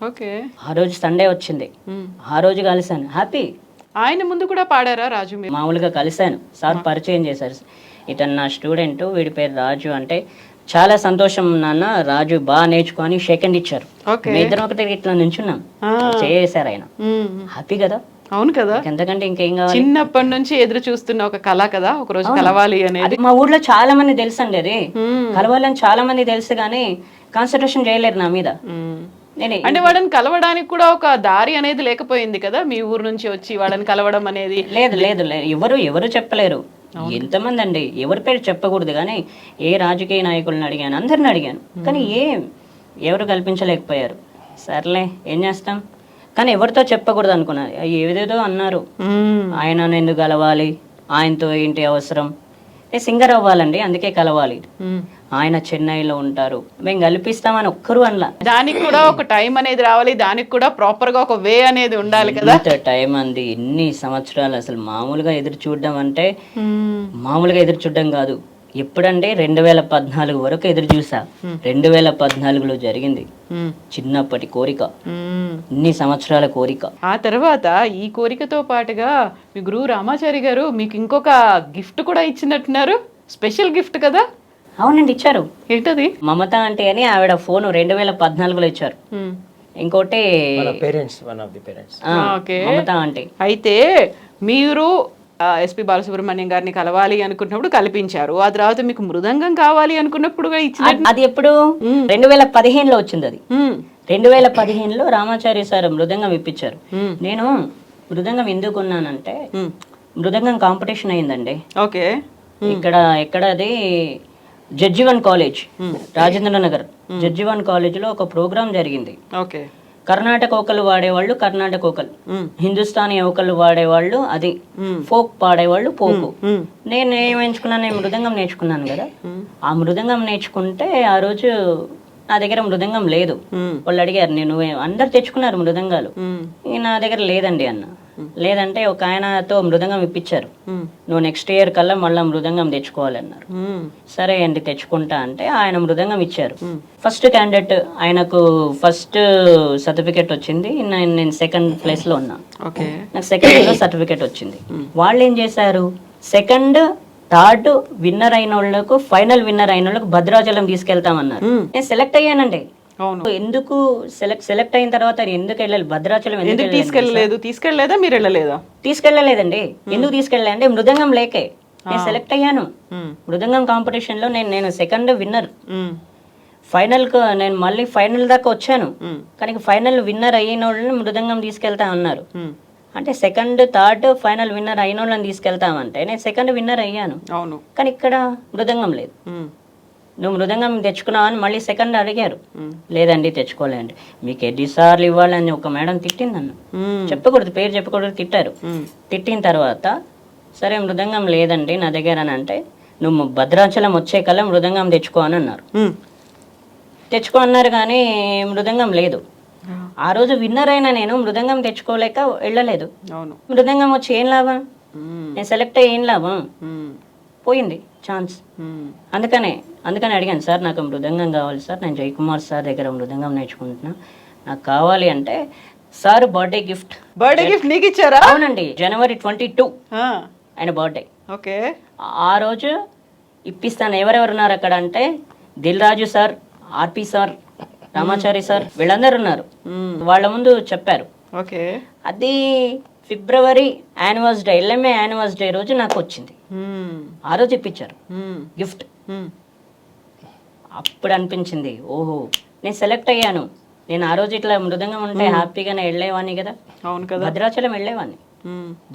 ఆ రోజు సండే వచ్చింది, ఆ రోజు కలిసాను. హ్యాపీ. ఆయన ముందు కూడా పాడారా రాజు? మామూలుగా కలిసాను, సార్ పరిచయం చేశారు, ఇతను నా స్టూడెంట్, వీడి పేరు రాజు అంటే, చాలా సంతోషం నాన్న, రాజు బాగా నేర్చుకొని షేక్ హ్యాండ్ ఇచ్చారు. మీ ఇద్దరం ఒకటి ఇట్లా నుంచున్నాం, చేశారు ఆయన. హ్యాపీ కదా. అవును కదా, ఎంతకంటే ఇంకేం కావాలి. చిన్నప్పటి నుంచి ఎదురు చూస్తున్న ఒక కళ కదా, ఒక రోజు కలవాలి అనేది. మా ఊర్లో చాలా మంది తెలుసు అండి, అది కలవాలని చాలా మంది తెలుసు, కానీ కాన్సన్ట్రేషన్ చేయలేరు నా మీద. అంటే వాళ్ళని కలవడానికి కూడా ఒక దారి అనేది లేకపోయింది కదా, మీ ఊరు నుంచి వచ్చి వాళ్ళని కలవడం అనేది? లేదు, ఎవరు చెప్పలేరు. ఎంతమంది అండి, ఎవరి పేరు చెప్పకూడదు, కానీ ఏ రాజకీయ నాయకులను అడిగాను, అందరిని అడిగాను, కానీ ఎవరు కల్పించలేకపోయారు. సర్లే ఏం చేస్తాం, కానీ ఎవరితో చెప్పకూడదు అనుకున్నారు. ఏదేదో అన్నారు, ఆయన ఎందుకు కలవాలి, ఆయనతో ఏంటి అవసరం, సింగర్ అవ్వాలండి అందుకే కలవాలి, ఆయన చెన్నైలో ఉంటారు, మేము కల్పిస్తామని ఒక్కరు అనలా. దానికి కూడా ఒక టైం అనేది రావాలి, దానికి కూడా ప్రాపర్ గా ఒక వే అనేది ఉండాలి కదా. టైం అంది, ఎన్ని సంవత్సరాలు, అసలు మామూలుగా ఎదురు చూడడం అంటే మామూలుగా ఎదురు చూడడం కాదు. ఎప్పుడంటే 2014 వరకు ఎదురు చూసా. 2014లో జరిగింది చిన్నప్పటి కోరిక, ఇన్ని సంవత్సరాల కోరిక. ఆ తర్వాత ఈ కోరికతో పాటుగా మీ గురువు రామాచారి గారు మీకు ఇంకొక గిఫ్ట్ కూడా ఇచ్చినట్టున్నారు, స్పెషల్ గిఫ్ట్ కదా? అవునండి, ఇచ్చారు. ఏంటది? మమత అంటే అని ఆవిడ ఫోన్ 2014లో ఇచ్చారు. ఇంకోటి మమత అంటే. అయితే మీరు ఎస్పి బాలసుబ్రహ్మణ్యం గారిని కలవాలి అనుకున్నప్పుడు కల్పించారు, ఆ తర్వాత మీకు మృదంగం కావాలి అనుకున్నప్పుడు అది ఎప్పుడు 2015లో వచ్చింది. అది 2015లో రామాచారి సార్ మృదంగం ఇప్పించారు. నేను మృదంగం ఎందుకున్నానంటే, మృదంగం కాంపిటీషన్ అయిందండి. ఎక్కడ అది జడ్జివన్ కాలేజ్, రాజేంద్ర నగర్ జడ్జివన్ కాలేజ్ లో ఒక ప్రోగ్రామ్ జరిగింది. కర్ణాటక ఒకళ్ళు వాడేవాళ్ళు కర్ణాటక ఒకళ్ళు, హిందుస్థానీ ఒకళ్ళు వాడేవాళ్ళు అది, ఫోక్ పాడేవాళ్ళు ఫోక్. నేను ఏం ఎంచుకున్నాను, నేను మృదంగం నేర్చుకున్నాను కదా. ఆ మృదంగం నేర్చుకుంటే ఆ రోజు నా దగ్గర మృదంగం లేదు. వాళ్ళు అడిగారు, నేను అందరు తెచ్చుకున్నారు మృదంగాలు, నా దగ్గర లేదండి అన్న. లేదంటే ఒక ఆయనతో మృదంగం ఇప్పించారు, నువ్వు నెక్స్ట్ ఇయర్ కల్లా మళ్ళీ మృదంగం తెచ్చుకోవాలన్నారు. సరే అండి తెచ్చుకుంటా అంటే ఆయన మృదంగం ఇచ్చారు. ఫస్ట్ క్యాండిడేట్, ఆయనకు ఫస్ట్ సర్టిఫికేట్ వచ్చింది, నేను సెకండ్ ప్లేస్ లో ఉన్నా. నాకు సెకండ్ లో సర్టిఫికేట్ వచ్చింది. వాళ్ళు ఏం చేశారు, సెకండ్ థర్డ్ విన్నర్ అయిన వాళ్ళకు, ఫైనల్ విన్నర్ అయిన వాళ్ళకు భద్రాచలం తీసుకెళ్తామన్నారు. నేను సెలెక్ట్ అయ్యానండి. ఎందుకు సెలెక్ట్ అయిన తర్వాత ఎందుకు వెళ్ళాలి భద్రాచలం? ఎందుకు తీసుకెళ్ళలేదా మీరు? వెళ్ళలేదా? తీసుకెళ్ళలేదండి. ఎందుకు తీసుకెళ్ళలే అంటే మృదంగం లేకే. నేను సెలెక్ట్ అయ్యాను మృదంగం కాంపిటీషన్ లో, నేను సెకండ్ విన్నర్. ఫైనల్ కు నేను మళ్ళీ ఫైనల్ దాకా వచ్చాను, కానీ ఫైనల్ విన్నర్ అయిన వాళ్ళని మృదంగం తీసుకెళ్తా అన్నారు. అంటే సెకండ్ థర్డ్ ఫైనల్ విన్నర్ అయిన వాళ్ళని తీసుకెళ్తామంటే నేను సెకండ్ విన్నర్ అయ్యాను, కానీ ఇక్కడ మృదంగం లేదు. నువ్వు మృదంగం తెచ్చుకున్నావు అని మళ్ళీ సెకండ్ అడిగారు. లేదండి తెచ్చుకోలేండి. మీకు ఎన్నిసార్లు ఇవ్వాలని ఒక మేడం తిట్టింది నన్ను, చెప్పకూడదు పేరు చెప్పకూడదు, తిట్టారు. తిట్టిన తర్వాత సరే మృదంగం లేదండి నా దగ్గర అని అంటే, నువ్వు భద్రాచలం వచ్చే కల్లా మృదంగం తెచ్చుకో అని అన్నారు. తెచ్చుకో అన్నారు కానీ మృదంగం లేదు. ఆ రోజు విన్నర్ అయినా నేను మృదంగం తెచ్చుకోలేక వెళ్ళలేదు. మృదంగం వచ్చి ఏం లాభం, నేను సెలెక్ట్ అయ్యి ఏం లాభం, పోయింది ఛాన్స్. అందుకని అడిగాను, సార్ నాకు మృదంగం కావాలి సార్, నేను జయకుమార్ సార్ దగ్గర మృదంగం నేర్చుకుంటున్నా, నాకు కావాలి అంటే సార్ బర్త్డే గిఫ్ట్ నీకు ఇచ్చారా? అవునండి, January 22 ఆయన బర్త్డే. ఆ రోజు ఇప్పిస్తాను. ఎవరెవరు ఉన్నారు అక్కడ అంటే Dil Raju sir, RP sir, Ramachari sir, వీళ్ళందరూ ఉన్నారు. వాళ్ళ ముందు చెప్పారు. అది February anniversary day, LMA anniversary day రోజు నాకు వచ్చింది. ఆ రోజు ఇప్పించారు గిఫ్ట్. అప్పుడు అనిపించింది, ఓహో నేను సెలెక్ట్ అయ్యాను. నేను ఆ రోజు ఇట్లా మృదంగం ఉంటే హ్యాపీగానే వెళ్ళేవాడిని కదా. భద్రాచలం వెళ్ళేవాడిని,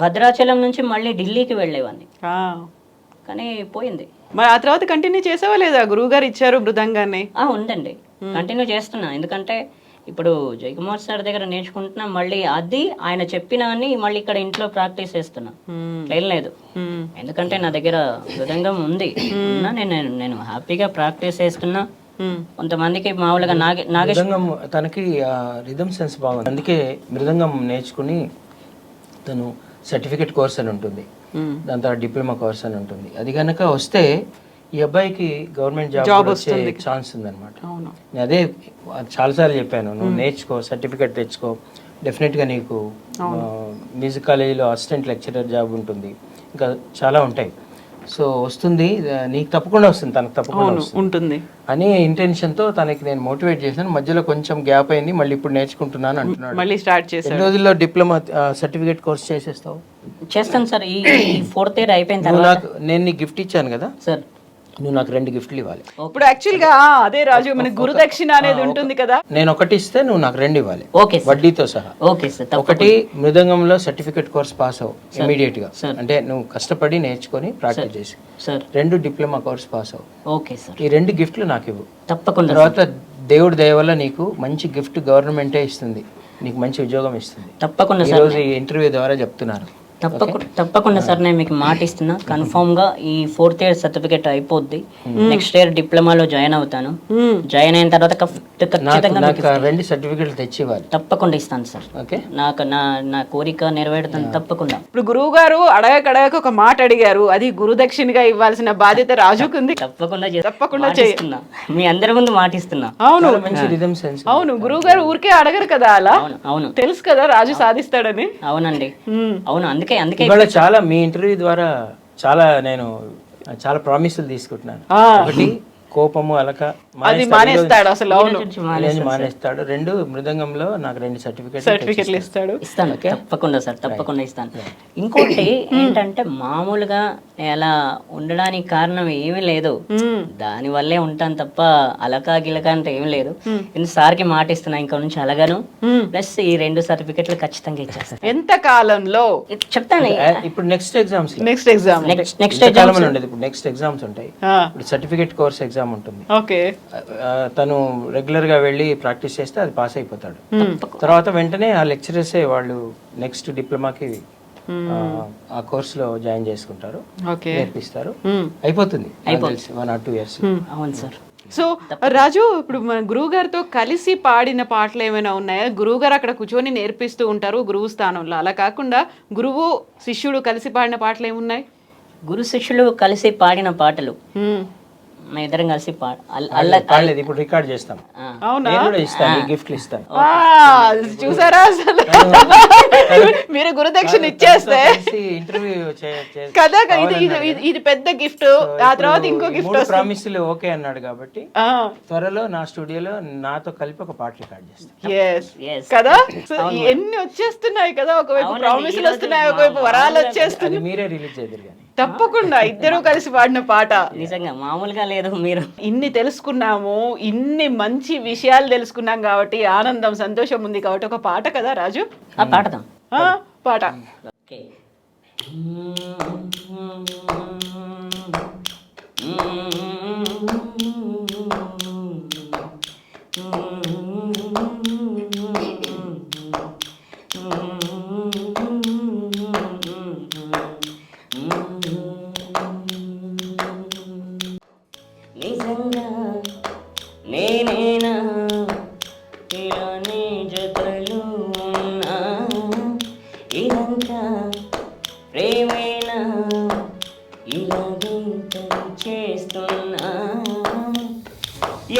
భద్రాచలం నుంచి మళ్ళీ ఢిల్లీకి వెళ్ళేవాడిని, కానీ పోయింది. మరి ఆ తర్వాత కంటిన్యూ చేసావా లేదా? గురువు గారు ఇచ్చారు మృదంగాన్ని. ఉందండి, కంటిన్యూ చేస్తున్నా. ఎందుకంటే ఇప్పుడు జయకుమార్ సార్ దగ్గర నేర్చుకుంటున్నా, మళ్ళీ అది ఆయన చెప్పినవన్నీ మళ్ళీ ఇక్కడ ఇంట్లో ప్రాక్టీస్ చేస్తున్నా. లేదు ఎందుకంటే నా దగ్గర మృదంగం ఉంది, నేను హ్యాపీగా ప్రాక్టీస్ చేస్తున్నా. కొంతమందికి మామూలుగా మృదంగం తనకి రిథమ్ సెన్స్ బాగుంది, అందుకే మృదంగం నేర్చుకుని తను సర్టిఫికెట్ కోర్స్ అని ఉంటుంది, దాని తర్వాత డిప్లొమా కోర్స్ అని ఉంటుంది. అది కనుక వస్తే ఈ అబ్బాయికి గవర్నమెంట్ జాబ్ వచ్చే ఛాన్స్ ఉందన్నమాట. అదే చాలాసార్లు చెప్పాను, నువ్వు నేర్చుకో, సర్టిఫికెట్ తెచ్చుకో, డెఫినెట్గా నీకు మ్యూజిక్ కాలేజీలో అసిస్టెంట్ లెక్చరర్ జాబ్ ఉంటుంది, ఇంకా చాలా ఉంటాయి. సో వస్తుంది, నీకు తప్పకుండా వస్తుంది, తనకు తప్పకుండా ఉంటుంది అని ఇంటెన్షన్తో తనకి నేను మోటివేట్ చేశాను. మధ్యలో కొంచెం గ్యాప్ అయింది, మళ్ళీ ఇప్పుడు నేర్చుకుంటున్నాను అంటున్నాడు. మళ్ళీ స్టార్ట్ చేశాను. ఎన్ని రోజుల్లో డిప్లొమా సర్టిఫికేట్ కోర్స్ చేసేస్తావు? చేస్తాను సార్, ఈ 4th year అయిపోయిన తర్వాత. నేను నీకు గిఫ్ట్ ఇచ్చాను కదా సార్, నువ్వు నాకు 2 గిఫ్ట్లు ఇవ్వాలి. ఇప్పుడు యాక్చువల్ గా అదే రాజు, మన గురుదక్షిణ అనేది ఉంటుంది కదా, నేను ఒకటి ఇస్తే నువ్వు నాకు 2 ఇవ్వాలి, ఓకే వడ్డీతో సహా. Okay sir. ఒకటి మృదంగంలో సర్టిఫికెట్ కోర్స్ పాస్ అవ్వు ఇమీడియట్ గా, అంటే నువ్వు కష్టపడి నేర్చుకొని ప్రాక్టీస్ చేసి. 2 డిప్లొమా కోర్స్ పాస్ అవ్వు. Okay sir. ఈ 2 గిఫ్ట్లు నాకు ఇవ్వు తప్పకుండా. తర్వాత దేవుడి దయ వల్ల నీకు మంచి గిఫ్ట్ గవర్నమెంటే ఇస్తుంది, నీకు మంచి ఉద్యోగం ఇస్తుంది. తప్పకుండా ఈ రోజు ఈ ఇంటర్వ్యూ ద్వారా చెప్తున్నారు. తప్పకుండా సార్, నేను మీకు మాట ఇస్తున్నా, కన్ఫర్మ్ గా ఈ 4th year సర్టిఫికేట్ అయిపోద్ది, నెక్స్ట్ ఇయర్ డిప్లొమాలో జాయిన్ అవుతాను. జాయిన్ అయిన తర్వాత ఖచ్చితంగా 2 సర్టిఫికెట్లు తెచ్చి ఇవ్వాలి. తప్పకుండా ఇస్తాను సార్. ఓకే, నా కోరిక నెరవేరుతాను తప్పకుండా. ఇప్పుడు గురువు గారు అడగక ఒక మాట అడిగారు, అది గురుదక్షిణగా ఇవ్వాల్సిన బాధ్యత రాజుకు ఉంది. తప్పకుండా చేస్తున్నా, మీ అందరి ముందు మాటిస్తున్నా. అవును, మంచి రిథమ్ సెన్స్. అవును, గురువు గారు ఊరికే అడగరు కదా అలా. అవును, తెలుసు కదా రాజు సాధిస్తాడని. అవునండి, అవును. అందుకే చాలా మీ ఇంటర్వ్యూ ద్వారా నేను చాలా ప్రామిసులు తీసుకుంటున్నాను. ఒకటి, కోపము అలక మానేస్తాడు అసలు. మానేస్తాడు. 2, మృదంగంలో నాకు 2 సర్టిఫికెట్లు ఇస్తాడు. ఇస్తాను తప్పకుండా సార్, తప్పకుండా ఇస్తాను. ఇంకోటి ఏంటంటే, మామూలుగా అలా ఉండడానికి కారణం ఏమీ లేదు, దాని వల్లే ఉంటాను తప్ప అలకా గిలక అంటే ఏమి లేదు. సార్కి మాట ఇస్తున్నా, ఇంకా నుంచి అలగను. ప్లస్ ఈ 2 సర్టిఫికెట్లు ఖచ్చితంగా ఇచ్చేస్తాను. ఎంత కాలంలో చెప్తాను. ఇప్పుడు నెక్స్ట్ ఎగ్జామ్స్ ఉంటాయి, ఇప్పుడు నెక్స్ట్ ఎగ్జామ్స్ ఉంటాయి. ఇప్పుడు సర్టిఫికెట్ కోర్స్ ఎగ్జామ్ ఉంటుంది. ఓకే, తను రెగ్యులర్గా వెళ్ళి ప్రాక్టీస్ చేస్తే అది పాస్ అయిపోతాడు. తర్వాత వెంటనే ఆ లెక్చరర్సే వాళ్ళు నెక్స్ట్ డిప్లొమాకి ఆ కోర్సులో జాయిన్ చేసుకుంటారు, నేర్పిస్తారు, అయిపోతుంది 1 or 2 years. అవును సార్. సో రాజు, ఇప్పుడు మన గురువు గారితో కలిసి పాడిన పాటలు ఏమైనా ఉన్నాయా? గురువు గారు అక్కడ కూర్చొని నేర్పిస్తూ ఉంటారు గురువు స్థానంలో, అలా కాకుండా గురువు శిష్యుడు కలిసి పాడిన పాటలు ఏమున్నాయి? గురు శిష్యులు కలిసి పాడిన పాటలు మా ఇద్దరం కలిసి పాడలేదు, ఇప్పుడు రికార్డ్ చేస్తాం. అవునా? నేను కూడా ఇస్తాను, గిఫ్ట్లు ఇస్తాను. చూసారా అసలు మీరు గురుదక్షిణ ఇచ్చేస్తే ఇంటర్వ్యూ కదా, ఇది పెద్ద గిఫ్ట్. ఆ తర్వాత ఇంకో గిఫ్ట్ ప్రామిస్లు ఓకే అన్నాడు కాబట్టి త్వరలో నా స్టూడియోలో నాతో కలిపి ఒక పాట రికార్డ్ చేస్తాను కదా. ఎన్ని వచ్చేస్తున్నాయి కదా, ఒకవైపు ప్రామిస్లు వస్తున్నాయి, ఒకవైపు వరాలు వచ్చేస్తున్నాయి. మీరే రిలీజ్ చేద్దరు కానీ తప్పకుండా ఇద్దరు కలిసి పాడిన పాట నిజంగా మామూలుగా లేదు. మీరు ఇన్ని తెలుసుకున్నాము, ఇన్ని మంచి విషయాలు తెలుసుకున్నాం కాబట్టి ఆనందం, సంతోషం ఉంది కాబట్టి ఒక పాట కదా రాజు, పాడదాం. పాట. ఓకే. నిజంగా నేనేనా ఇలా నీ జతలు ఉన్నా, ఇదంతా ప్రేమేనా ఇలా వింతలు చేస్తున్నా,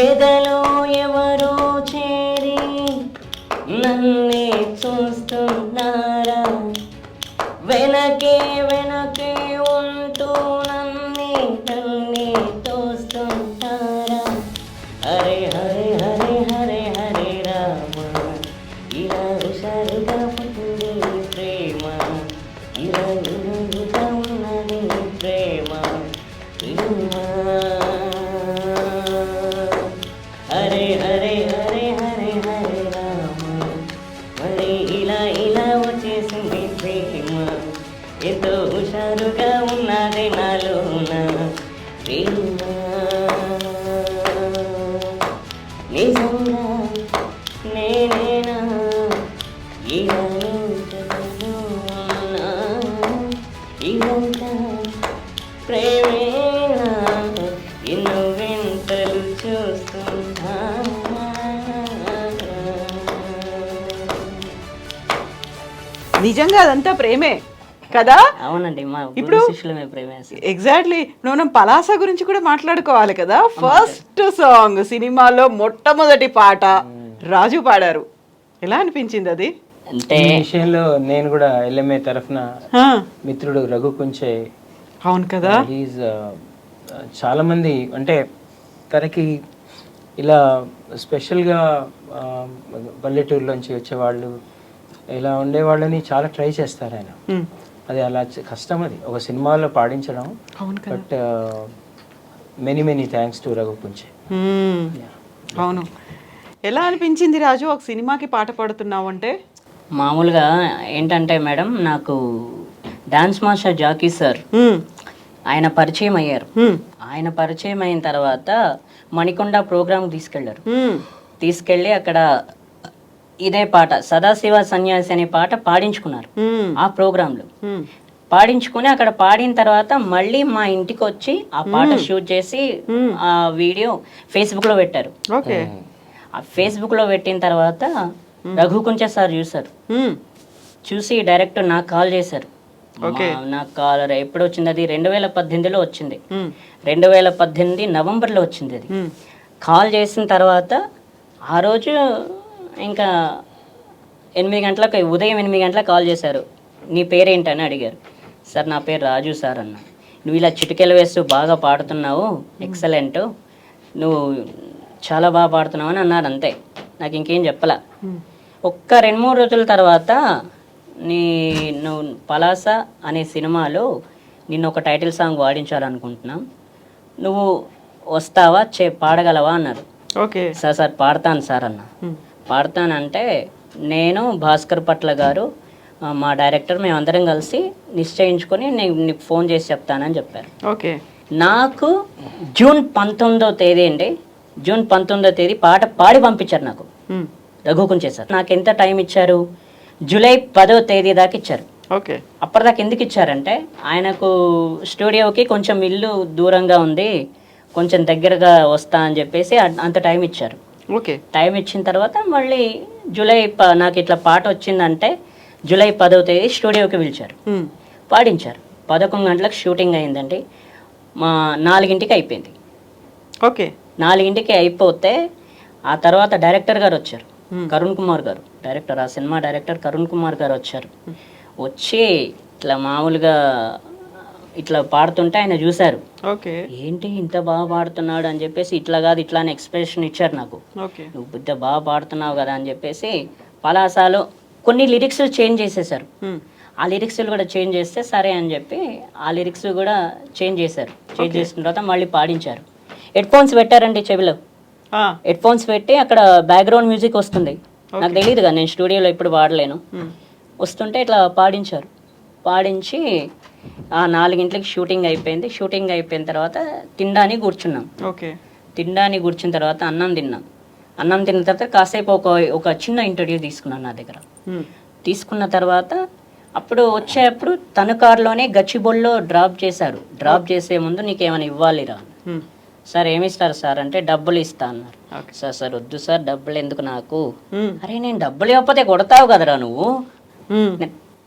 ఎదలో ఎవరో చేరి నన్నే చూస్తున్నారా, వెనకే వెనకే ఉంటూ నన్నే నన్నే తోస్తుంటారా, హరే హరే హరే హరే హరే రామ, ఇలా హుషారుగా పుట్టింది ప్రేమ, ఇలా నిలువుగా ఉన్నది ప్రేమ, హరే హరే హరే హరే హరే రామ, మరి ఇలా ఇలా వచ్చేసింది ప్రేమ, ఎంతో హుషారుగా ఉన్నది నాలోన ప్రేమ, నిజంగా నేనేనా ఇలా నించుతూ ఉన్నా, ఇదంతా ప్రేమేనా ఎన్నో వింతలు చూస్తున్నా. నిజంగా అదంతా ప్రేమే కదా. అవునండి, మా ఇప్పుడు శిష్యులమే ప్రేమే. ఎగ్జాక్ట్లీ. మనం పలాస గురించి కూడా మాట్లాడుకోవాలి కదా. ఫస్ట్ సాంగ్ సినిమాలో మొట్టమొదటి పాట రాజు పాడారు, ఎలా అనిపించింది అది? అంటే ఈ విషయంలో నేను కూడా ఎల్ఎంఏ తరఫున మిత్రుడు రఘు కుంచే, అవును కదా, ఈజ్ చాలా మంది అంటే తనకి ఇలా స్పెషల్గా పల్లెటూరులోంచి వచ్చేవాళ్ళు ఇలా ఉండేవాళ్ళని చాలా ట్రై చేస్తారు ఆయన. అది అలా కష్టం, అది ఒక సినిమాలో పాడించడం. But many thanks to Raghu Kunche. అవును. ఎలా అనిపించింది రాజు ఒక సినిమాకి పాట పాడుతున్నావు అంటే? మామూలుగా ఏంటంటే మేడం, నాకు డాన్స్ మాస్టర్ జాకీ సార్ ఆయన పరిచయం అయ్యారు. ఆయన పరిచయం అయిన తర్వాత మణికొండ ప్రోగ్రామ్ తీసుకెళ్ళి అక్కడ ఇదే పాట సదాశివ సన్యాసి అనే పాట పాడించుకున్నారు. ఆ ప్రోగ్రాంలో పాడించుకుని అక్కడ పాడిన తర్వాత మళ్ళీ మా ఇంటికి వచ్చి ఆ పాట షూట్ చేసి ఆ వీడియో ఫేస్బుక్ లో పెట్టారు. ఆ ఫేస్బుక్ లో పెట్టిన తర్వాత రఘు కుంచే సార్ చూసి డైరెక్ట్ నాకు కాల్ చేశారు. నాకు కాల్ ఎప్పుడు వచ్చింది? అది 2018లో వచ్చింది. 2018 నవంబర్లో వచ్చింది అది. కాల్ చేసిన తర్వాత ఆ రోజు ఇంకా 8 గంటలకు, ఉదయం 8 గంటలకు కాల్ చేశారు. నీ పేరేంటని అడిగారు. సార్ నా పేరు రాజు సార్ అన్న. నువ్వు ఇలా చిటికెలు వేస్తూ బాగా పాడుతున్నావు, ఎక్సలెంట్, నువ్వు చాలా బాగా పాడుతున్నావు అని అన్నారు. అంతే, నాకు ఇంకేం చెప్పలా. ఒక్క 2-3 రోజుల తర్వాత నువ్వు పలాస అనే సినిమాలో నిన్ను ఒక టైటిల్ సాంగ్ వాడించాలనుకుంటున్నాం, నువ్వు వస్తావా, పాడగలవా అన్నారు. సార్ పాడతాను సార్ అన్న. పాడతానంటే నేను, భాస్కర్ పట్ల గారు, మా డైరెక్టర్, మేమందరం కలిసి నిశ్చయించుకొని నీకు ఫోన్ చేసి చెప్తానని చెప్పారు. నాకు జూన్ 19వ తేదీ అండి జూన్ 19వ తేదీ పాట పాడి పంపించారు నాకు, రఘుకుంచే సార్. నాకు ఎంత టైం ఇచ్చారు, జూలై 10వ తేదీ దాకా ఇచ్చారు. ఓకే. అప్పటిదాకా ఎందుకు ఇచ్చారంటే ఆయనకు స్టూడియోకి కొంచెం ఇల్లు దూరంగా ఉంది, కొంచెం దగ్గరగా వస్తా అని చెప్పేసి అంత టైం ఇచ్చారు. ఓకే. టైం ఇచ్చిన తర్వాత మళ్ళీ నాకు ఇట్లా పాట వచ్చిందంటే జూలై 10వ తేదీ స్టూడియోకి పిలిచారు, పాడించారు. 11 గంటలకు షూటింగ్ అయిందండి, మా 4ంటికి అయిపోయింది. ఓకే. 4ంటికి అయిపోతే ఆ తర్వాత డైరెక్టర్ గారు వచ్చారు, కరుణ్ కుమార్ గారు, డైరెక్టర్, ఆ సినిమా డైరెక్టర్ కరుణ్ కుమార్ గారు వచ్చారు. వచ్చి ఇట్లా మామూలుగా ఇట్లా పాడుతుంటే ఆయన చూశారు. ఓకే. ఏంటి ఇంత బాగా పాడుతున్నాడు అని చెప్పేసి, ఇట్లా కాదు ఇట్లా అని ఎక్స్ప్రెషన్ ఇచ్చారు నాకు. నువ్వు ఇంత బాగా పాడుతున్నావు కదా అని చెప్పేసి పలాసాలో కొన్ని లిరిక్స్ చేంజ్ చేసేసారు. ఆ లిరిక్స్ కూడా చేంజ్ చేస్తే సరే అని చెప్పి ఆ లిరిక్స్ కూడా చేంజ్ చేశారు. చేంజ్ చేసిన తర్వాత మళ్ళీ పాడించారు. హెడ్ ఫోన్స్ పెట్టారండి చెవిలో, హెడ్ ఫోన్స్ పెట్టి అక్కడ బ్యాక్గ్రౌండ్ మ్యూజిక్ వస్తుంది. నాకు తెలియదు కదా, నేను స్టూడియోలో ఇప్పుడు పాడలేను. వస్తుంటే ఇట్లా పాడించారు. పాడించి ఆ 4ంటికి షూటింగ్ అయిపోయింది. షూటింగ్ అయిపోయిన తర్వాత తినడానికి కూర్చున్నాం. ఓకే. తినడానికి కూర్చున్న తర్వాత అన్నం తిన్నాం. అన్నం తిన్న తర్వాత కాసేపు ఒక చిన్న ఇంటర్వ్యూ తీసుకున్నాను నా దగ్గర. తీసుకున్న తర్వాత అప్పుడు వచ్చేటప్పుడు తన కారులోనే గచ్చిబొల్లో డ్రాప్ చేశారు. డ్రాప్ చేసే ముందు నీకేమైనా ఇవ్వాలిరా, సార్ ఏమి ఇస్తారు సార్ అంటే డబ్బులు ఇస్తా అన్నారు. సార్ వద్దు సార్, డబ్బులు ఎందుకు నాకు. అరే నేను డబ్బులు ఇవ్వకపోతే కొడతావు కదరా నువ్వు.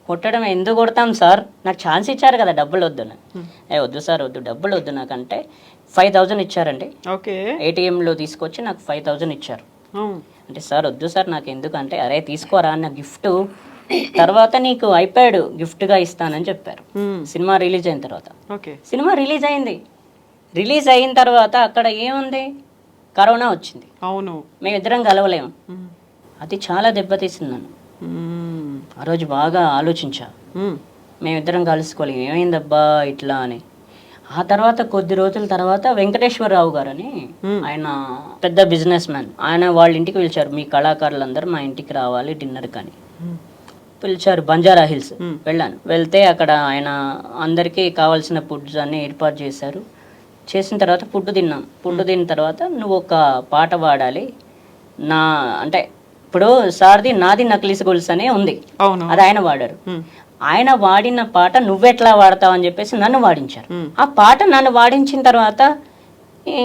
కొట్టడం ఎందుకు కొడతాం సార్, నాకు ఛాన్స్ ఇచ్చారు కదా, డబ్బులు వద్దు. వద్దు సార్ వద్దు, డబ్బులు వద్దు నాకంటే 5000 ఇచ్చారండి. ఓకే. ఏటీఎంలో తీసుకొచ్చి నాకు 5000 ఇచ్చారు. అంటే సార్ వద్దు సార్ నాకు ఎందుకంటే, అరే తీసుకోరా అన్న గిఫ్ట్, తర్వాత నీకు ఐప్యాడ్ గిఫ్ట్గా ఇస్తానని చెప్పారు. సినిమా రిలీజ్ అయిన తర్వాత. సినిమా రిలీజ్ అయింది. రిలీజ్ అయిన తర్వాత అక్కడ ఏముంది, కరోనా వచ్చింది. అవును. మేమిద్దరం కలవలేము. అది చాలా దెబ్బతీసింది నన్ను. ఆ రోజు బాగా ఆలోచించా, మేమిద్దరం కలుసుకోలేము, ఏమైందబ్బా ఇట్లా అని. ఆ తర్వాత కొద్ది రోజుల తర్వాత వెంకటేశ్వరరావు గారు అని, ఆయన పెద్ద బిజినెస్ మ్యాన్, ఆయన వాళ్ళ ఇంటికి పిలిచారు. మీ కళాకారులందరూ మా ఇంటికి రావాలి డిన్నర్ కానీ పిలిచారు. బంజారా హిల్స్ వెళ్ళాను. వెళ్తే అక్కడ ఆయన అందరికీ కావాల్సిన ఫుడ్స్ అన్నీ ఏర్పాటు చేశారు. చేసిన తర్వాత ఫుడ్ తిన్నాం. ఫుడ్ తిన్న తర్వాత నువ్వు ఒక పాట పాడాలి, నా అంటే ఇప్పుడు సార్ది నాది నక్లీస్ గొలుసు అనే ఉంది, అది ఆయన వాడారు. ఆయన వాడిన పాట నువ్వెట్లా వాడతావు అని చెప్పేసి నన్ను వాడించారు. ఆ పాట నన్ను వాడించిన తర్వాత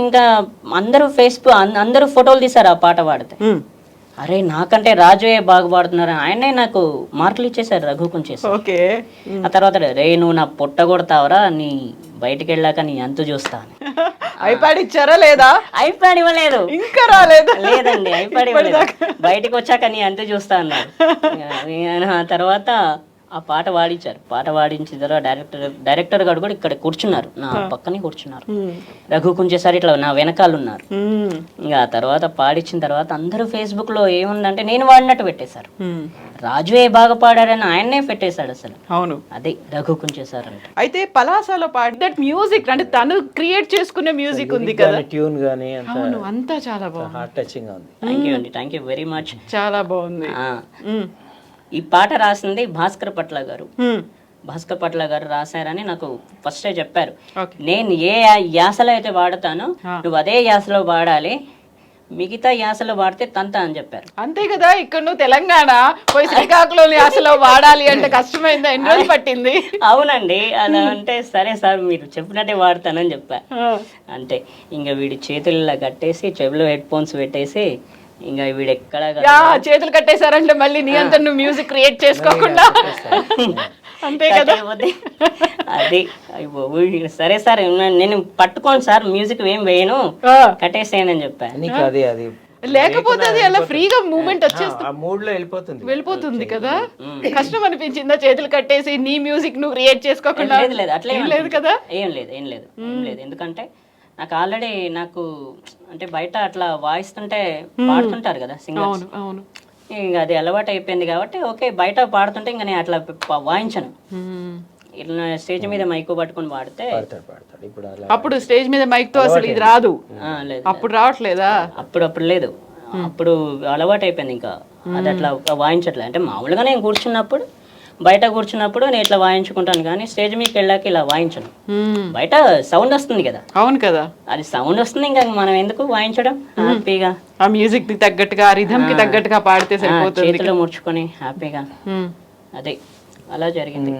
ఇంకా అందరూ ఫోటోలు తీశారు ఆ పాట పాడితే. అరే నాకంటే రాజుయే బాగా పాడుతున్నారు, ఆయనే నాకు మార్కులు ఇచ్చేసారు, రఘుకుంచే సార్. ఆ తర్వాత రే నువ్వు నా పొట్ట కొడతావరా, నీ బయటికి వెళ్ళాక నీ అంతు చూస్తా అని. ఐప్యాడ్ ఇచ్చారా లేదా? ఐప్యాడ్ ఇవ్వలేదు, ఇంకా రాలేదు. లేదండి, ఐప్యాడ్ ఇవ్వలేదు. బయటికి వచ్చాక నీ అంతు చూస్తా అన్నారు. ఆ తర్వాత ఆ పాట పాడించారు. పాట పాడించిన తర్వాత డైరెక్టర్ గారు కూడా ఇక్కడ కూర్చున్నారు, నా పక్కనే కూర్చున్నారు. రఘుకుంచే సార్ ఇట్లా నా వెనకాల ఉన్నారు. ఇంకా ఆ తర్వాత పాడించిన తర్వాత అందరూ ఫేస్బుక్ లో ఏముందంటే నేను వాడినట్టు పెట్టేశారు. రాజు ఏ బాగా పాడారని ఆయన్నే పెట్టేశాడు అసలు. అవును, అదే రఘుకుంచే సార్ అంటే. అయితే పలాసలో పాడి దట్ మ్యూజిక్ అంటే తను క్రియేట్ చేసుకునే మ్యూజిక్ ఉంది కదా, ట్యూన్ గానీ అంతా చాలా బాగుంది, హార్ట్ టచింగ్ గా ఉంది. థ్యాంక్ యూ అండి, థ్యాంక్ యూ వెరీ మచ్. చాలా బాగుంది. ఈ పాట రాసింది భాస్కర్ పట్ల గారు. భాస్కర్ పట్ల గారు రాశారని నాకు ఫస్టే చెప్పారు. నేను ఏ యాసలో అయితే వాడతానో నువ్వు అదే యాసలో వాడాలి, మిగతా యాసలో వాడితే తంత అని చెప్పారు. అంతే కదా, ఇక్కడ నువ్వు తెలంగాణ పోయి శ్రీకాకుళం యాసలో వాడాలి అంటే కష్టమైందా, ఎన్ని రోజులు పట్టింది? అవునండి, అలా అంటే సరే సార్ మీరు చెప్పినట్టే వాడతానని చెప్పా. అంటే ఇంకా వీడి చేతుల్లో కట్టేసి చెవిలో హెడ్ ఫోన్స్ పెట్టేసి ఇంకా వీడు ఎక్కడ చేతులు కట్టేశారంటే మళ్ళీ నీ అంతా నువ్వు మ్యూజిక్ క్రియేట్ చేసుకోకుండా అంతే కదా. అది సరే సార్ నేను పట్టుకోను సార్, మ్యూజిక్ ఏం వేయను, కట్టేసేయనని చెప్పాను. లేకపోతే అది అలా ఫ్రీగా మూమెంట్ వచ్చేస్తుంది, వెళ్ళిపోతుంది కదా. కష్టం అనిపించిందా చేతులు కట్టేసి నీ మ్యూజిక్ నువ్వు క్రియేట్ చేసుకోకుండా? లేదు అట్లా ఏం లేదు కదా, ఏం లేదు. ఎందుకంటే నాకు ఆల్రెడీ అంటే బయట అట్లా వాయిస్తుంటే పాడుతుంటారు కదా సింగర్స్, ఇంకా అది అలవాటు అయిపోయింది కాబట్టి ఓకే, బయట పాడుతుంటే ఇంకా నేను అట్లా వాయించను. ఇట్లా స్టేజ్ మీద మైక్ పట్టుకొని పాడితే అప్పుడు స్టేజ్ మీద మైక్ తో అసలు ఇది రాదు. అప్పుడు రావట్లేదా? అప్పుడు లేదు, అప్పుడు అలవాటు అయిపోయింది. ఇంకా అది అట్లా వాయించట్లేదు. అంటే మామూలుగా నేను కూర్చున్నప్పుడు బయట కూర్చున్నప్పుడు నేను ఇట్లా వాయించుకుంటాను కానీ స్టేజ్ మీదకి వెళ్ళాక ఇలా వాయించను. బయట సౌండ్ వస్తుంది కదా. అవును కదా, అది సౌండ్ వస్తుంది, ఇంకా మనం ఎందుకు వాయించడం, హ్యాపీగా ఆ మ్యూజిక్ కి తగ్గట్టుగా, ఆ రిథమ్ కి తగ్గట్టుగా పాడితే సరిపోతుంది. చేతిలో ముడుచుకొని హ్యాపీగా, అదే అలా జరిగింది.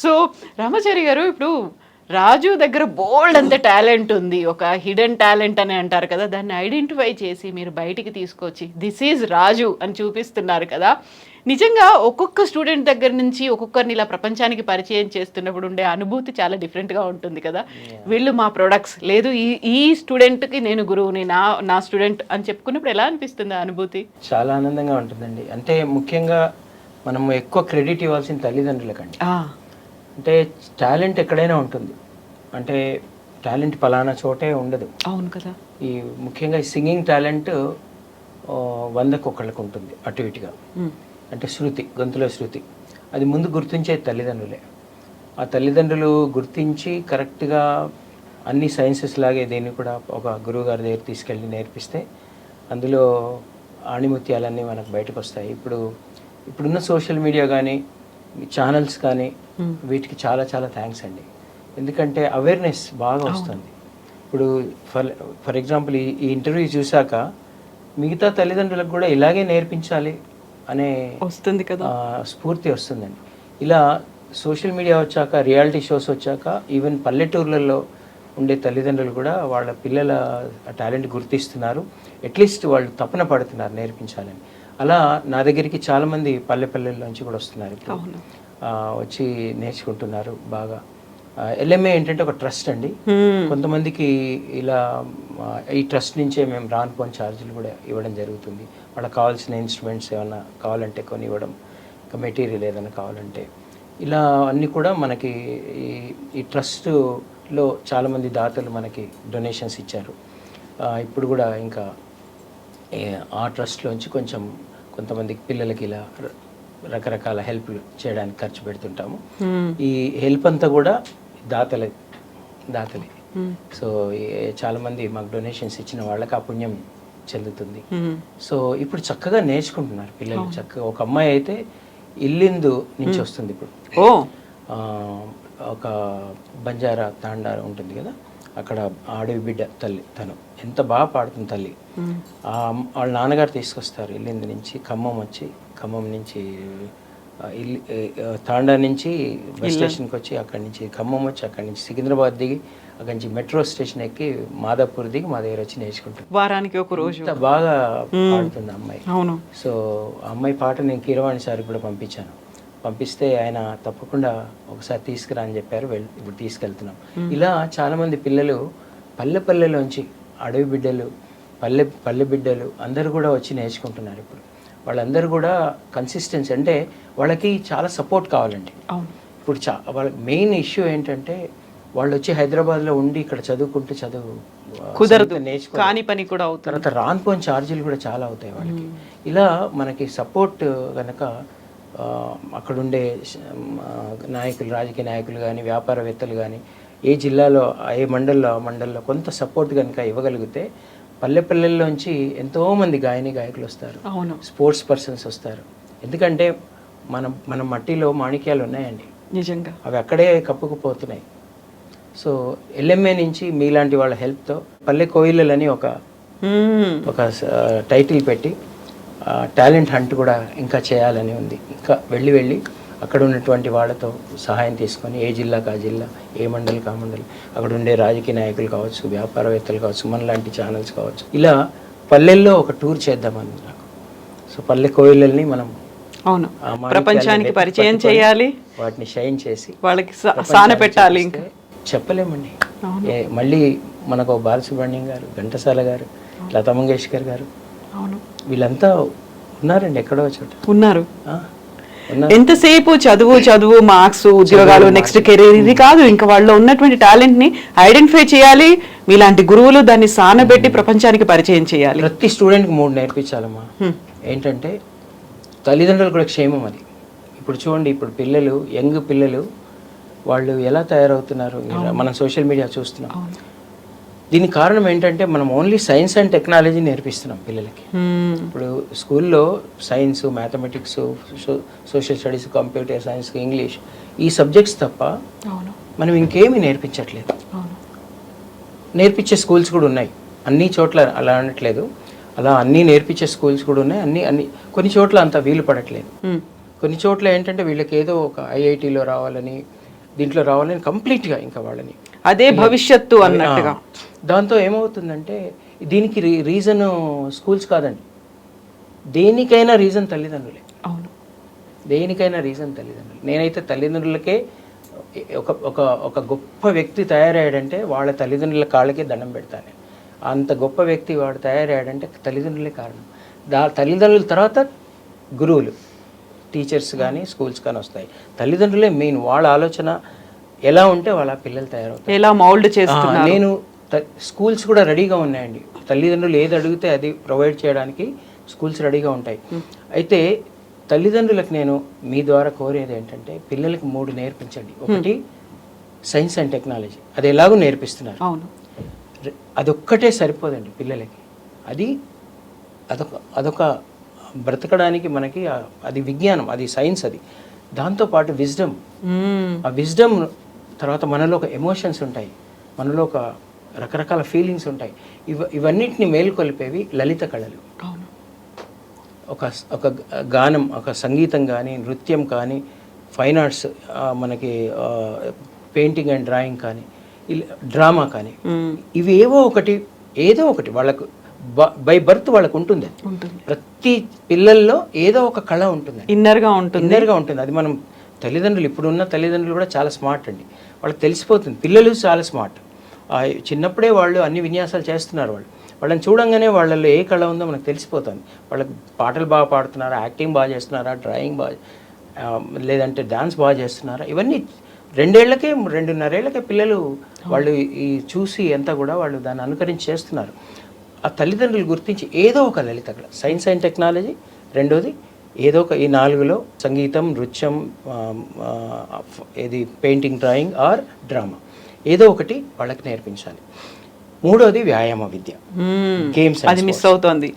సో రామాచారి గారు, ఇప్పుడు రాజు దగ్గర బోల్డ్ అంత టాలెంట్ ఉంది, ఒక హిడెన్ టాలెంట్ అని అంటారు కదా, దాన్ని ఐడెంటిఫై చేసి మీరు బయటికి తీసుకొచ్చి దిస్ ఈజ్ రాజు అని చూపిస్తున్నారు కదా. నిజంగా ఒక్కొక్క స్టూడెంట్ దగ్గర నుంచి ఒక్కొక్కరిని ఇలా ప్రపంచానికి పరిచయం చేస్తున్నప్పుడు ఉండే అనుభూతి చాలా డిఫరెంట్గా ఉంటుంది కదా. వీళ్ళు మా ప్రొడక్ట్స్, లేదు ఈ స్టూడెంట్కి నేను గురువుని, నా స్టూడెంట్ అని చెప్పుకున్నప్పుడు ఎలా అనిపిస్తుంది ఆ అనుభూతి? చాలా ఆనందంగా ఉంటుందండి. అంటే ముఖ్యంగా మనం ఎక్కువ క్రెడిట్ ఇవ్వాల్సిన తల్లిదండ్రులకండి. అంటే టాలెంట్ ఎక్కడైనా ఉంటుంది, అంటే టాలెంట్ పలానా చోటే ఉండదు. అవును కదా. ఈ ముఖ్యంగా ఈ సింగింగ్ టాలెంట్ 100కు ఒకళ్ళకు ఉంటుంది అటు ఇటుగా. అంటే శృతి, గొంతులో శృతి, అది ముందు గుర్తించే తల్లిదండ్రులే. ఆ తల్లిదండ్రులు గుర్తించి కరెక్ట్గా అన్ని సైన్సెస్ లాగే దీన్ని కూడా ఒక గురువు గారి దగ్గర తీసుకెళ్ళి నేర్పిస్తే అందులో ఆణిముత్యాలన్నీ మనకు బయటకు వస్తాయి. ఇప్పుడున్న సోషల్ మీడియా కానీ ఛానల్స్ కానీ వీటికి చాలా చాలా థ్యాంక్స్ అండి. ఎందుకంటే అవేర్నెస్ బాగా వస్తుంది. ఇప్పుడు ఫర్ ఎగ్జాంపుల్ ఈ ఇంటర్వ్యూ చూశాక మిగతా తల్లిదండ్రులకు కూడా ఇలాగే నేర్పించాలి అనే వస్తుంది కదా, స్ఫూర్తి వస్తుందండి. ఇలా సోషల్ మీడియా వచ్చాక, రియాలిటీ షోస్ వచ్చాక, ఈవెన్ పల్లెటూర్లలో ఉండే తల్లిదండ్రులు కూడా వాళ్ళ పిల్లల టాలెంట్ గుర్తిస్తున్నారు, అట్లీస్ట్ వాళ్ళు తపన పడుతున్నారు నేర్పించాలని. అలా నా దగ్గరికి చాలామంది పల్లెల్లోంచి కూడా వస్తున్నారు ఇప్పుడు, వచ్చి నేర్చుకుంటున్నారు బాగా. ఎల్ఎంఏ ఏంటంటే ఒక ట్రస్ట్ అండి. కొంతమందికి ఇలా ఈ ట్రస్ట్ నుంచే మేము రానుపోని ఛార్జీలు కూడా ఇవ్వడం జరుగుతుంది. వాళ్ళకి కావాల్సిన ఇన్స్ట్రుమెంట్స్ ఏమన్నా కావాలంటే కొని ఇవ్వడం, ఇంకా మెటీరియల్ ఏదైనా కావాలంటే, ఇలా అన్నీ కూడా మనకి ఈ ట్రస్ట్లో చాలామంది దాతలు మనకి డొనేషన్స్ ఇచ్చారు. ఇప్పుడు కూడా ఇంకా ఆ ట్రస్ట్లోంచి కొంతమందికి పిల్లలకి ఇలా రకరకాల హెల్ప్ చేయడానికి ఖర్చు పెడుతుంటాము. ఈ హెల్ప్ అంతా కూడా దాతలే. సో చాలామంది మాకు డొనేషన్స్ ఇచ్చిన వాళ్ళకి ఆ పుణ్యం చెందుతుంది. సో ఇప్పుడు చక్కగా నేర్చుకుంటున్నారు పిల్లలు. చక్కగా ఒక అమ్మాయి అయితే ఇల్లిందు నుంచి వస్తుంది. ఇప్పుడు ఒక బంజారా తాండా ఉంటుంది కదా, అక్కడ అడవి బిడ్డ తల్లి, తను ఎంత బాగా పాడుతుంది తల్లి. వాళ్ళ నాన్నగారు తీసుకొస్తారు ఇల్లిందు నుంచి, ఖమ్మం నుంచి తాండా నుంచి బస్ స్టేషన్కి వచ్చి, అక్కడి నుంచి ఖమ్మం వచ్చి, అక్కడి నుంచి సికింద్రాబాద్ దిగి, అక్కడి నుంచి మెట్రో స్టేషన్ ఎక్కి మాదాపూర్ దిగి మా దగ్గర వచ్చి నేర్చుకుంటాం. వారానికి ఒక రోజు బాగా పాడుతుంది అమ్మాయి. అవును. సో ఆ అమ్మాయి పాట నేను కీరవాణి సార్ కూడా పంపిస్తే ఆయన తప్పకుండా ఒకసారి తీసుకురా అని చెప్పారు. ఇప్పుడు తీసుకెళ్తున్నాం. ఇలా చాలామంది పిల్లలు పల్లెల్లోంచి, అడవి బిడ్డలు, పల్లె బిడ్డలు అందరూ కూడా వచ్చి నేర్చుకుంటున్నారు. ఇప్పుడు వాళ్ళందరూ కూడా కన్సిస్టెన్సీ, అంటే వాళ్ళకి చాలా సపోర్ట్ కావాలండి. ఇప్పుడు వాళ్ళ మెయిన్ ఇష్యూ ఏంటంటే వాళ్ళు వచ్చి హైదరాబాద్లో ఉండి ఇక్కడ చదువు కుదరదు, కాని పని కూడా అవుతుంది. తర్వాత రానుపోని ఛార్జీలు కూడా చాలా అవుతాయి వాళ్ళకి. ఇలా మనకి సపోర్ట్ కనుక అక్కడుండే నాయకులు, రాజకీయ నాయకులు కానీ, వ్యాపారవేత్తలు కానీ, ఏ జిల్లాలో ఏ మండల్లో కొంత సపోర్ట్ కనుక ఇవ్వగలిగితే పల్లెల్లోంచి ఎంతోమంది గాయకులు వస్తారు, స్పోర్ట్స్ పర్సన్స్ వస్తారు. ఎందుకంటే మన మట్టిలో మాణిక్యాలు ఉన్నాయండి నిజంగా, అవి అక్కడే కప్పుకుపోతున్నాయి. సో ఎల్ఎంఏ నుంచి మీలాంటి వాళ్ళ హెల్ప్తో పల్లె కోయిలని ఒక టైటిల్ పెట్టి టాలెంట్ హంట్ కూడా ఇంకా చేయాలని ఉంది. ఇంకా వెళ్ళి అక్కడ ఉన్నటువంటి వాళ్ళతో సహాయం తీసుకొని, ఏ జిల్లాకు ఆ జిల్లా, ఏ మండలికి ఆ మండలి, అక్కడ ఉండే రాజకీయ నాయకులు కావచ్చు, వ్యాపారవేత్తలు కావచ్చు, మనలాంటి ఛానల్స్ కావచ్చు, ఇలా పల్లెల్లో ఒక టూర్ చేద్దామని నాకు. సో పల్లె కోయిలని మనం ప్రపంచానికి పరిచయం చేయాలి, వాటిని షైన్ చేసి వాళ్ళకి సాన పెట్టాలి. ఇంకా చెప్పలేమండి. మళ్ళీ మనకు బాలసుబ్రహ్మణ్యం గారు, ఘంటసాల గారు, లతా మంగేష్కర్ గారు, వీళ్ళంతా ఉన్నారండి, ఎక్కడో చోట ఉన్నారు. ఎంతసేపు చదువు మార్క్స్, ఉద్యోగాలు, నెక్స్ట్ కెరీర్, ఇది కాదు. ఇంకా వాళ్ళు ఉన్నటువంటి టాలెంట్ ని ఐడెంటిఫై చేయాలి. మీలాంటి గురువులు దాన్ని సానబెట్టి ప్రపంచానికి పరిచయం చేయాలి. ప్రతి స్టూడెంట్కి 3 నేర్పించాలమ్మా. ఏంటంటే తల్లిదండ్రులు కూడా క్షేమం. అది ఇప్పుడు చూడండి, ఇప్పుడు యంగ్ పిల్లలు వాళ్ళు ఎలా తయారవుతున్నారు, మనం సోషల్ మీడియా చూస్తున్నాం. దీనికి కారణం ఏంటంటే మనం ఓన్లీ సైన్స్ అండ్ టెక్నాలజీ నేర్పిస్తున్నాం పిల్లలకి. ఇప్పుడు స్కూల్లో science, mathematics, social studies, computer science, English ఈ సబ్జెక్ట్స్ తప్ప మనం ఇంకేమీ నేర్పించట్లేదు. నేర్పించే స్కూల్స్ కూడా ఉన్నాయి, అన్ని చోట్ల అలా అనట్లేదు, అలా అన్నీ నేర్పించే స్కూల్స్ కూడా ఉన్నాయి. అన్ని కొన్ని చోట్ల అంత వీలు పడట్లేదు. కొన్ని చోట్ల ఏంటంటే వీళ్ళకి ఏదో ఒక ఐఐటీలో రావాలని, దీంట్లో రావాలని కంప్లీట్గా ఇంకా వాళ్ళని అదే భవిష్యత్తు అన్నట్టుగా. దాంతో ఏమవుతుందంటే దీనికి రీజన్ స్కూల్స్ కాదండి, దేనికైనా రీజన్ తల్లిదండ్రులే. అవును, దేనికైనా రీజన్ తల్లిదండ్రులు. నేనైతే తల్లిదండ్రులకే ఒక గొప్ప వ్యక్తి తయారయ్యాడంటే వాళ్ళ తల్లిదండ్రుల కాళ్ళకే దండం పెడతాను. అంత గొప్ప వ్యక్తి వాడు తయారయ్యాడంటే తల్లిదండ్రులే కారణం. తల్లిదండ్రుల తర్వాత గురువులు, టీచర్స్ కానీ స్కూల్స్ కానీ వస్తాయి. తల్లిదండ్రులే మెయిన్. వాళ్ళ ఆలోచన ఎలా ఉంటే వాళ్ళ పిల్లలు తయారవుతారు, ఎలా మౌల్డ్ చేస్తున్నారు. నేను స్కూల్స్ కూడా రెడీగా ఉన్నాయండి. తల్లిదండ్రులు ఏది అడిగితే అది ప్రొవైడ్ చేయడానికి స్కూల్స్ రెడీగా ఉంటాయి. అయితే తల్లిదండ్రులకు నేను మీ ద్వారా కోరేది ఏంటంటే పిల్లలకి 3 నేర్పించండి. ఒకటి సైన్స్ అండ్ టెక్నాలజీ, అది ఎలాగో నేర్పిస్తున్నారు. అవును, అదొక్కటే సరిపోదండి పిల్లలకి. అదొక బ్రతకడానికి మనకి అది విజ్ఞానం, అది సైన్స్. అది దాంతోపాటు విజ్డమ్. ఆ విజ్డమ్ తర్వాత మనలో ఒక ఎమోషన్స్ ఉంటాయి, మనలో ఒక రకరకాల ఫీలింగ్స్ ఉంటాయి. ఇవన్నిటిని మేలుకొల్పేవి లలిత కళలు. ఒక గానం, ఒక సంగీతం కానీ, నృత్యం కానీ, ఫైన్ ఆర్ట్స్, మనకి పెయింటింగ్ అండ్ డ్రాయింగ్ కానీ, డ్రామా కానీ, ఇవి ఏదో ఒకటి వాళ్ళకు బై బర్త్ వాళ్ళకు ఉంటుంది. ప్రతి పిల్లల్లో ఏదో ఒక కళ ఉంటుంది, ఇన్నర్గా ఉంటుంది. అది మనం తల్లిదండ్రులు, ఇప్పుడున్న తల్లిదండ్రులు కూడా చాలా స్మార్ట్ అండి, వాళ్ళకి తెలిసిపోతుంది. పిల్లలు చాలా స్మార్ట్. చిన్నప్పుడే వాళ్ళు అన్ని విన్యాసాలు చేస్తున్నారు. వాళ్ళని చూడంగానే వాళ్ళల్లో ఏ కళ ఉందో మనకు తెలిసిపోతుంది. వాళ్ళకి పాటలు బాగా పాడుతున్నారా, యాక్టింగ్ బాగా చేస్తున్నారా, డ్రాయింగ్ బాగా, లేదంటే డాన్స్ బాగా చేస్తున్నారా, ఇవన్నీ 2.5 ఏళ్ళకే పిల్లలు వాళ్ళు ఈ చూసి అంతా కూడా వాళ్ళు దాన్ని అనుకరించి చేస్తున్నారు. ఆ తల్లిదండ్రులు గుర్తించి ఏదో ఒక లలిత కళ, సైన్స్ అండ్ టెక్నాలజీ, రెండోది ఏదో ఒక ఈ 4లో సంగీతం, నృత్యం, ఏది పెయింటింగ్, డ్రాయింగ్ ఆర్ డ్రామా, ఏదో ఒకటి వాళ్ళకి నేర్పించాలి. మూడోది వ్యాయామ విద్య, గేమ్స్. అది మిస్ అవుతుంది.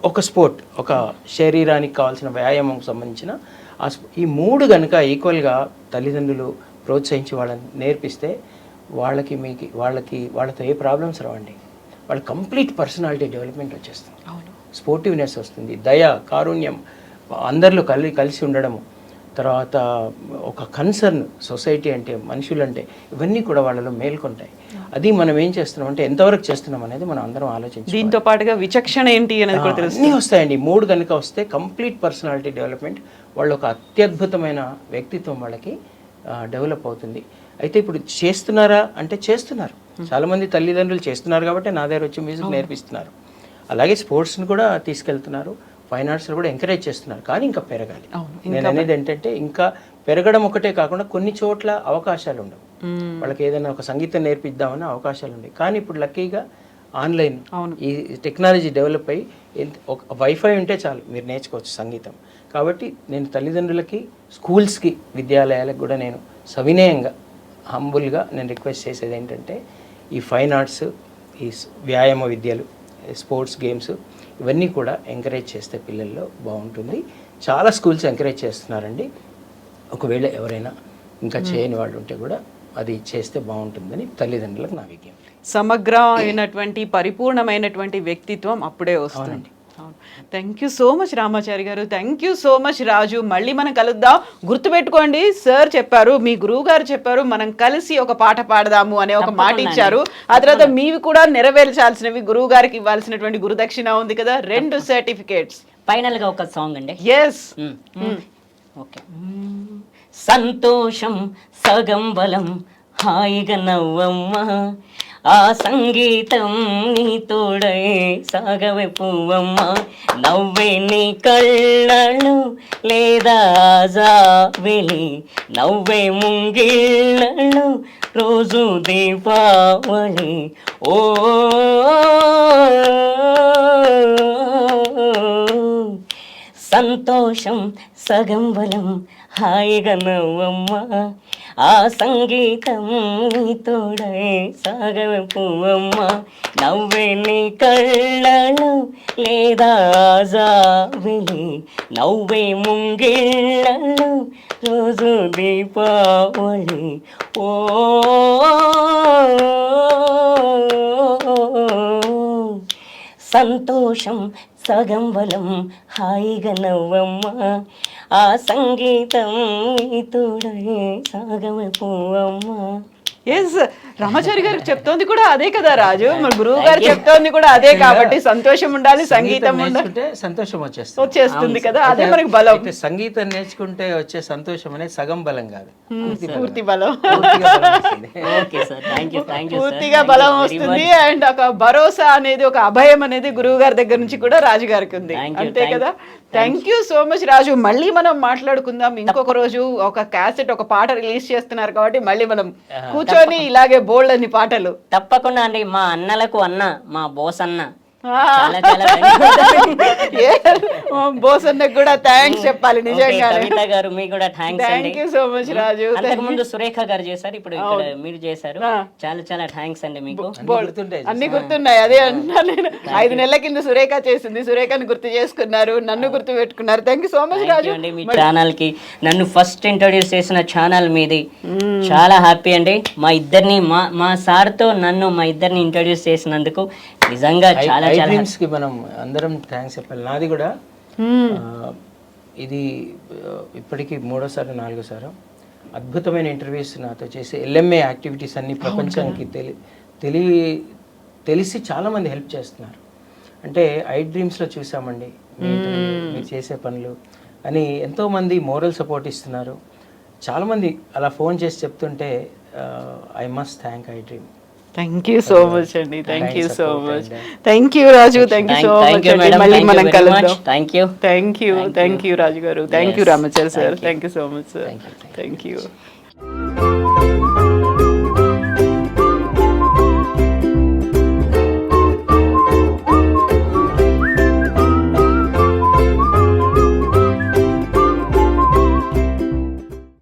ఒక స్పోర్ట్, ఒక శరీరానికి కావాల్సిన వ్యాయామం సంబంధించిన ఈ 3 కనుక ఈక్వల్గా తల్లిదండ్రులు ప్రోత్సహించి వాళ్ళని నేర్పిస్తే వాళ్ళతో ఏ ప్రాబ్లమ్స్ రావండి. వాళ్ళ కంప్లీట్ పర్సనాలిటీ డెవలప్మెంట్ వచ్చేస్తుంది, స్పోర్టివ్నెస్ వస్తుంది, దయ, కారుణ్యం, అందరిలో కలిసి ఉండడము, తర్వాత ఒక కన్సర్న్ సొసైటీ అంటే, మనుషులంటే, ఇవన్నీ కూడా వాళ్ళలో మేల్కొంటాయి. అది మనం ఏం చేస్తున్నాం అంటే ఎంతవరకు చేస్తున్నాం అనేది మనం అందరం ఆలోచించాలి. దీంతో పాటుగా విచక్షణ ఏంటి అనేది కూడా తెలుసు. అన్నీ వస్తాయండి. 3 కనుక వస్తే కంప్లీట్ పర్సనాలిటీ డెవలప్మెంట్, వాళ్ళు ఒక అత్యద్భుతమైన వ్యక్తిత్వం వాళ్ళకి డెవలప్ అవుతుంది. అయితే ఇప్పుడు చేస్తున్నారా అంటే చేస్తున్నారు. చాలామంది తల్లిదండ్రులు చేస్తున్నారు కాబట్టి నా దగ్గర వచ్చి మ్యూజిక్ నేర్పిస్తున్నారు. అలాగే స్పోర్ట్స్ని కూడా తీసుకెళ్తున్నారు, ఫైన్ ఆర్ట్స్లో కూడా ఎంకరేజ్ చేస్తున్నారు. కానీ ఇంకా పెరగాలి. నేను అనేది ఏంటంటే ఇంకా పెరగడం ఒకటే కాకుండా కొన్ని చోట్ల అవకాశాలు ఉండవు. వాళ్ళకి ఏదైనా ఒక సంగీతం నేర్పిద్దామని అవకాశాలు ఉన్నాయి. కానీ ఇప్పుడు లక్కీగా ఆన్లైన్, ఈ టెక్నాలజీ డెవలప్ అయ్యి ఒక వైఫై ఉంటే చాలు మీరు నేర్చుకోవచ్చు సంగీతం. కాబట్టి నేను తల్లిదండ్రులకి, స్కూల్స్కి, విద్యాలయాలకు కూడా నేను సవినయంగా, హంబుల్గా నేను రిక్వెస్ట్ చేసేది ఏంటంటే ఈ ఫైన్ ఆర్ట్స్, ఈ వ్యాయామ విద్యలు, స్పోర్ట్స్, గేమ్స్ ఇవన్నీ కూడా ఎంకరేజ్ చేస్తే పిల్లల్లో బాగుంటుంది. చాలా స్కూల్స్ ఎంకరేజ్ చేస్తున్నారండి. ఒకవేళ ఎవరైనా ఇంకా చేయని వాళ్ళు ఉంటే కూడా అది చేస్తే బాగుంటుందని తల్లిదండ్రులకు నా విజ్ఞప్తి. సమగ్రమైనటువంటి, పరిపూర్ణమైనటువంటి వ్యక్తిత్వం అప్పుడే వస్తుంది. Thank you so much Ramachari గారు, థ్యాంక్ యూ సో మచ్ రాజు. మళ్ళీ మనం కలుద్దాం. గుర్తుపెట్టుకోండి, సార్ చెప్పారు, మీ గురువు గారు చెప్పారు, మనం కలిసి ఒక పాట పాడదాము అనే ఒక మాట ఇచ్చారు. ఆ తర్వాత మీవి కూడా నెరవేర్చాల్సినవి, గురువు గారికి ఇవ్వాల్సినటువంటి గురుదక్షిణ ఉంది కదా, 2 సర్టిఫికేట్స్. ఫైనల్ గా ఒక సాంగ్ అండి. Yes, okay. సంతోషం సగం బలం, హాయిగా నవ్వమ్మ, ఆ సంగీతం నీ తోడై సాగవే పువ్వమ్మ, నవ్వే నీ కళ్ళను లేదా జాబిలి, నవ్వే ముంగిళ్ళను రోజు దీపావళి. ఓ సంతోషం సగం బలం హాయిగా నవ్వమ్మ ఆ సంగీతం నీ తోడై సాగవ పువ్వమ్మ నవ్వే నీ కళ్ళలో లేదా జాబిలి నవ్వే ముంగిళ్ళలో రోజు దీపావళి ఓ సంతోషం సగం బలం హాయిగా నవ్వమ్మ ఆ సంగీతం నీ తోడై సాగవ పువ్వమ్మ. ఎస్, రామాచారి గారు చెప్తోంది కూడా అదే కదా రాజు, మరి గురువు గారు చెప్తోంది కూడా అదే, కాబట్టి సంతోషం ఉండాలి, సంగీతం నేర్చుకుంటే సంతోషం వచ్చేస్తుంది కదా, అదే మనకి బలం. అయితే సంగీతం నేర్చుకుంటే వచ్చే సంతోషం అనేది సగం బలం కాదు, పూర్తి బలం, ఓకే సార్, థాంక్యూ పూర్తిగా బలం వస్తుంది. అండ్ ఒక భరోసా అనేది, ఒక అభయం అనేది గురువు గారి దగ్గర నుంచి కూడా రాజు గారికి ఉంది, అంతే కదా. థ్యాంక్ యూ సో మచ్ రాజు. మళ్ళీ మనం మాట్లాడుకుందాం ఇంకొక రోజు. ఒక క్యాసెట్, ఒక పాట రిలీజ్ చేస్తున్నారు కాబట్టి మళ్ళీ మనం కూర్చొని ఇలాగే బోల్డ్ అన్ని పాటలు. తప్పకుండా అండి. మా అన్నలకు అన్న, మా బోస్ అన్న బోసన్నకు కూడా థ్యాంక్స్ చెప్పాలి నిజంగా. కవిత గారు మీకు కూడా థ్యాంక్స్ అండి. థ్యాంక్ యూ సో మచ్ రాజు. అంతకు ముందు సురేఖ గారు చేశారు, ఇప్పుడు ఇక్కడ మీరు చేశారు. చాలా చాలా థ్యాంక్స్ అండి మీకు. అన్ని గుర్తున్నాయి, అదే అంటున్నా నేను. 5 నెలల కింద సురేఖ చేసింది, సురేఖని గుర్తు చేసుకున్నారు, నన్ను గుర్తు పెట్టుకున్నారు. Thank you so much Raju. Me channel కి నన్ను ఫస్ట్ ఇంట్రొడ్యూస్ చేసిన ఛానల్ మీది, చాలా హ్యాపీ అండి. మా ఇద్దరిని మా సార్ తో నన్ను మా ఇద్దరిని ఇంట్రొడ్యూస్ చేసినందుకు నిజంగా చాలా డ్రీమ్స్ కి మనం అందరం థ్యాంక్స్ చెప్పాలి. నాది కూడా ఇది ఇప్పటికీ 3వ సారి 4వ సారి అద్భుతమైన ఇంటర్వ్యూస్ నాతో చేసి LMA యాక్టివిటీస్ అన్ని ప్రపంచానికి తెలిసి చాలా మంది హెల్ప్ చేస్తున్నారు. అంటే డ్రీమ్స్లో చూసామండి మీరు చేసే పనులు అని, ఎంతోమంది మోరల్ సపోర్ట్ ఇస్తున్నారు. చాలామంది అలా ఫోన్ చేసి చెప్తుంటే I must thank dream. Thank you so much అండి. Thank you so much. Thank you Raju. Thank you so much అండి. మళ్ళీ మనం కలుద్దాం. Thank you Raju garu. Thank you Ramachari sir. Thank you so much sir. Thank you.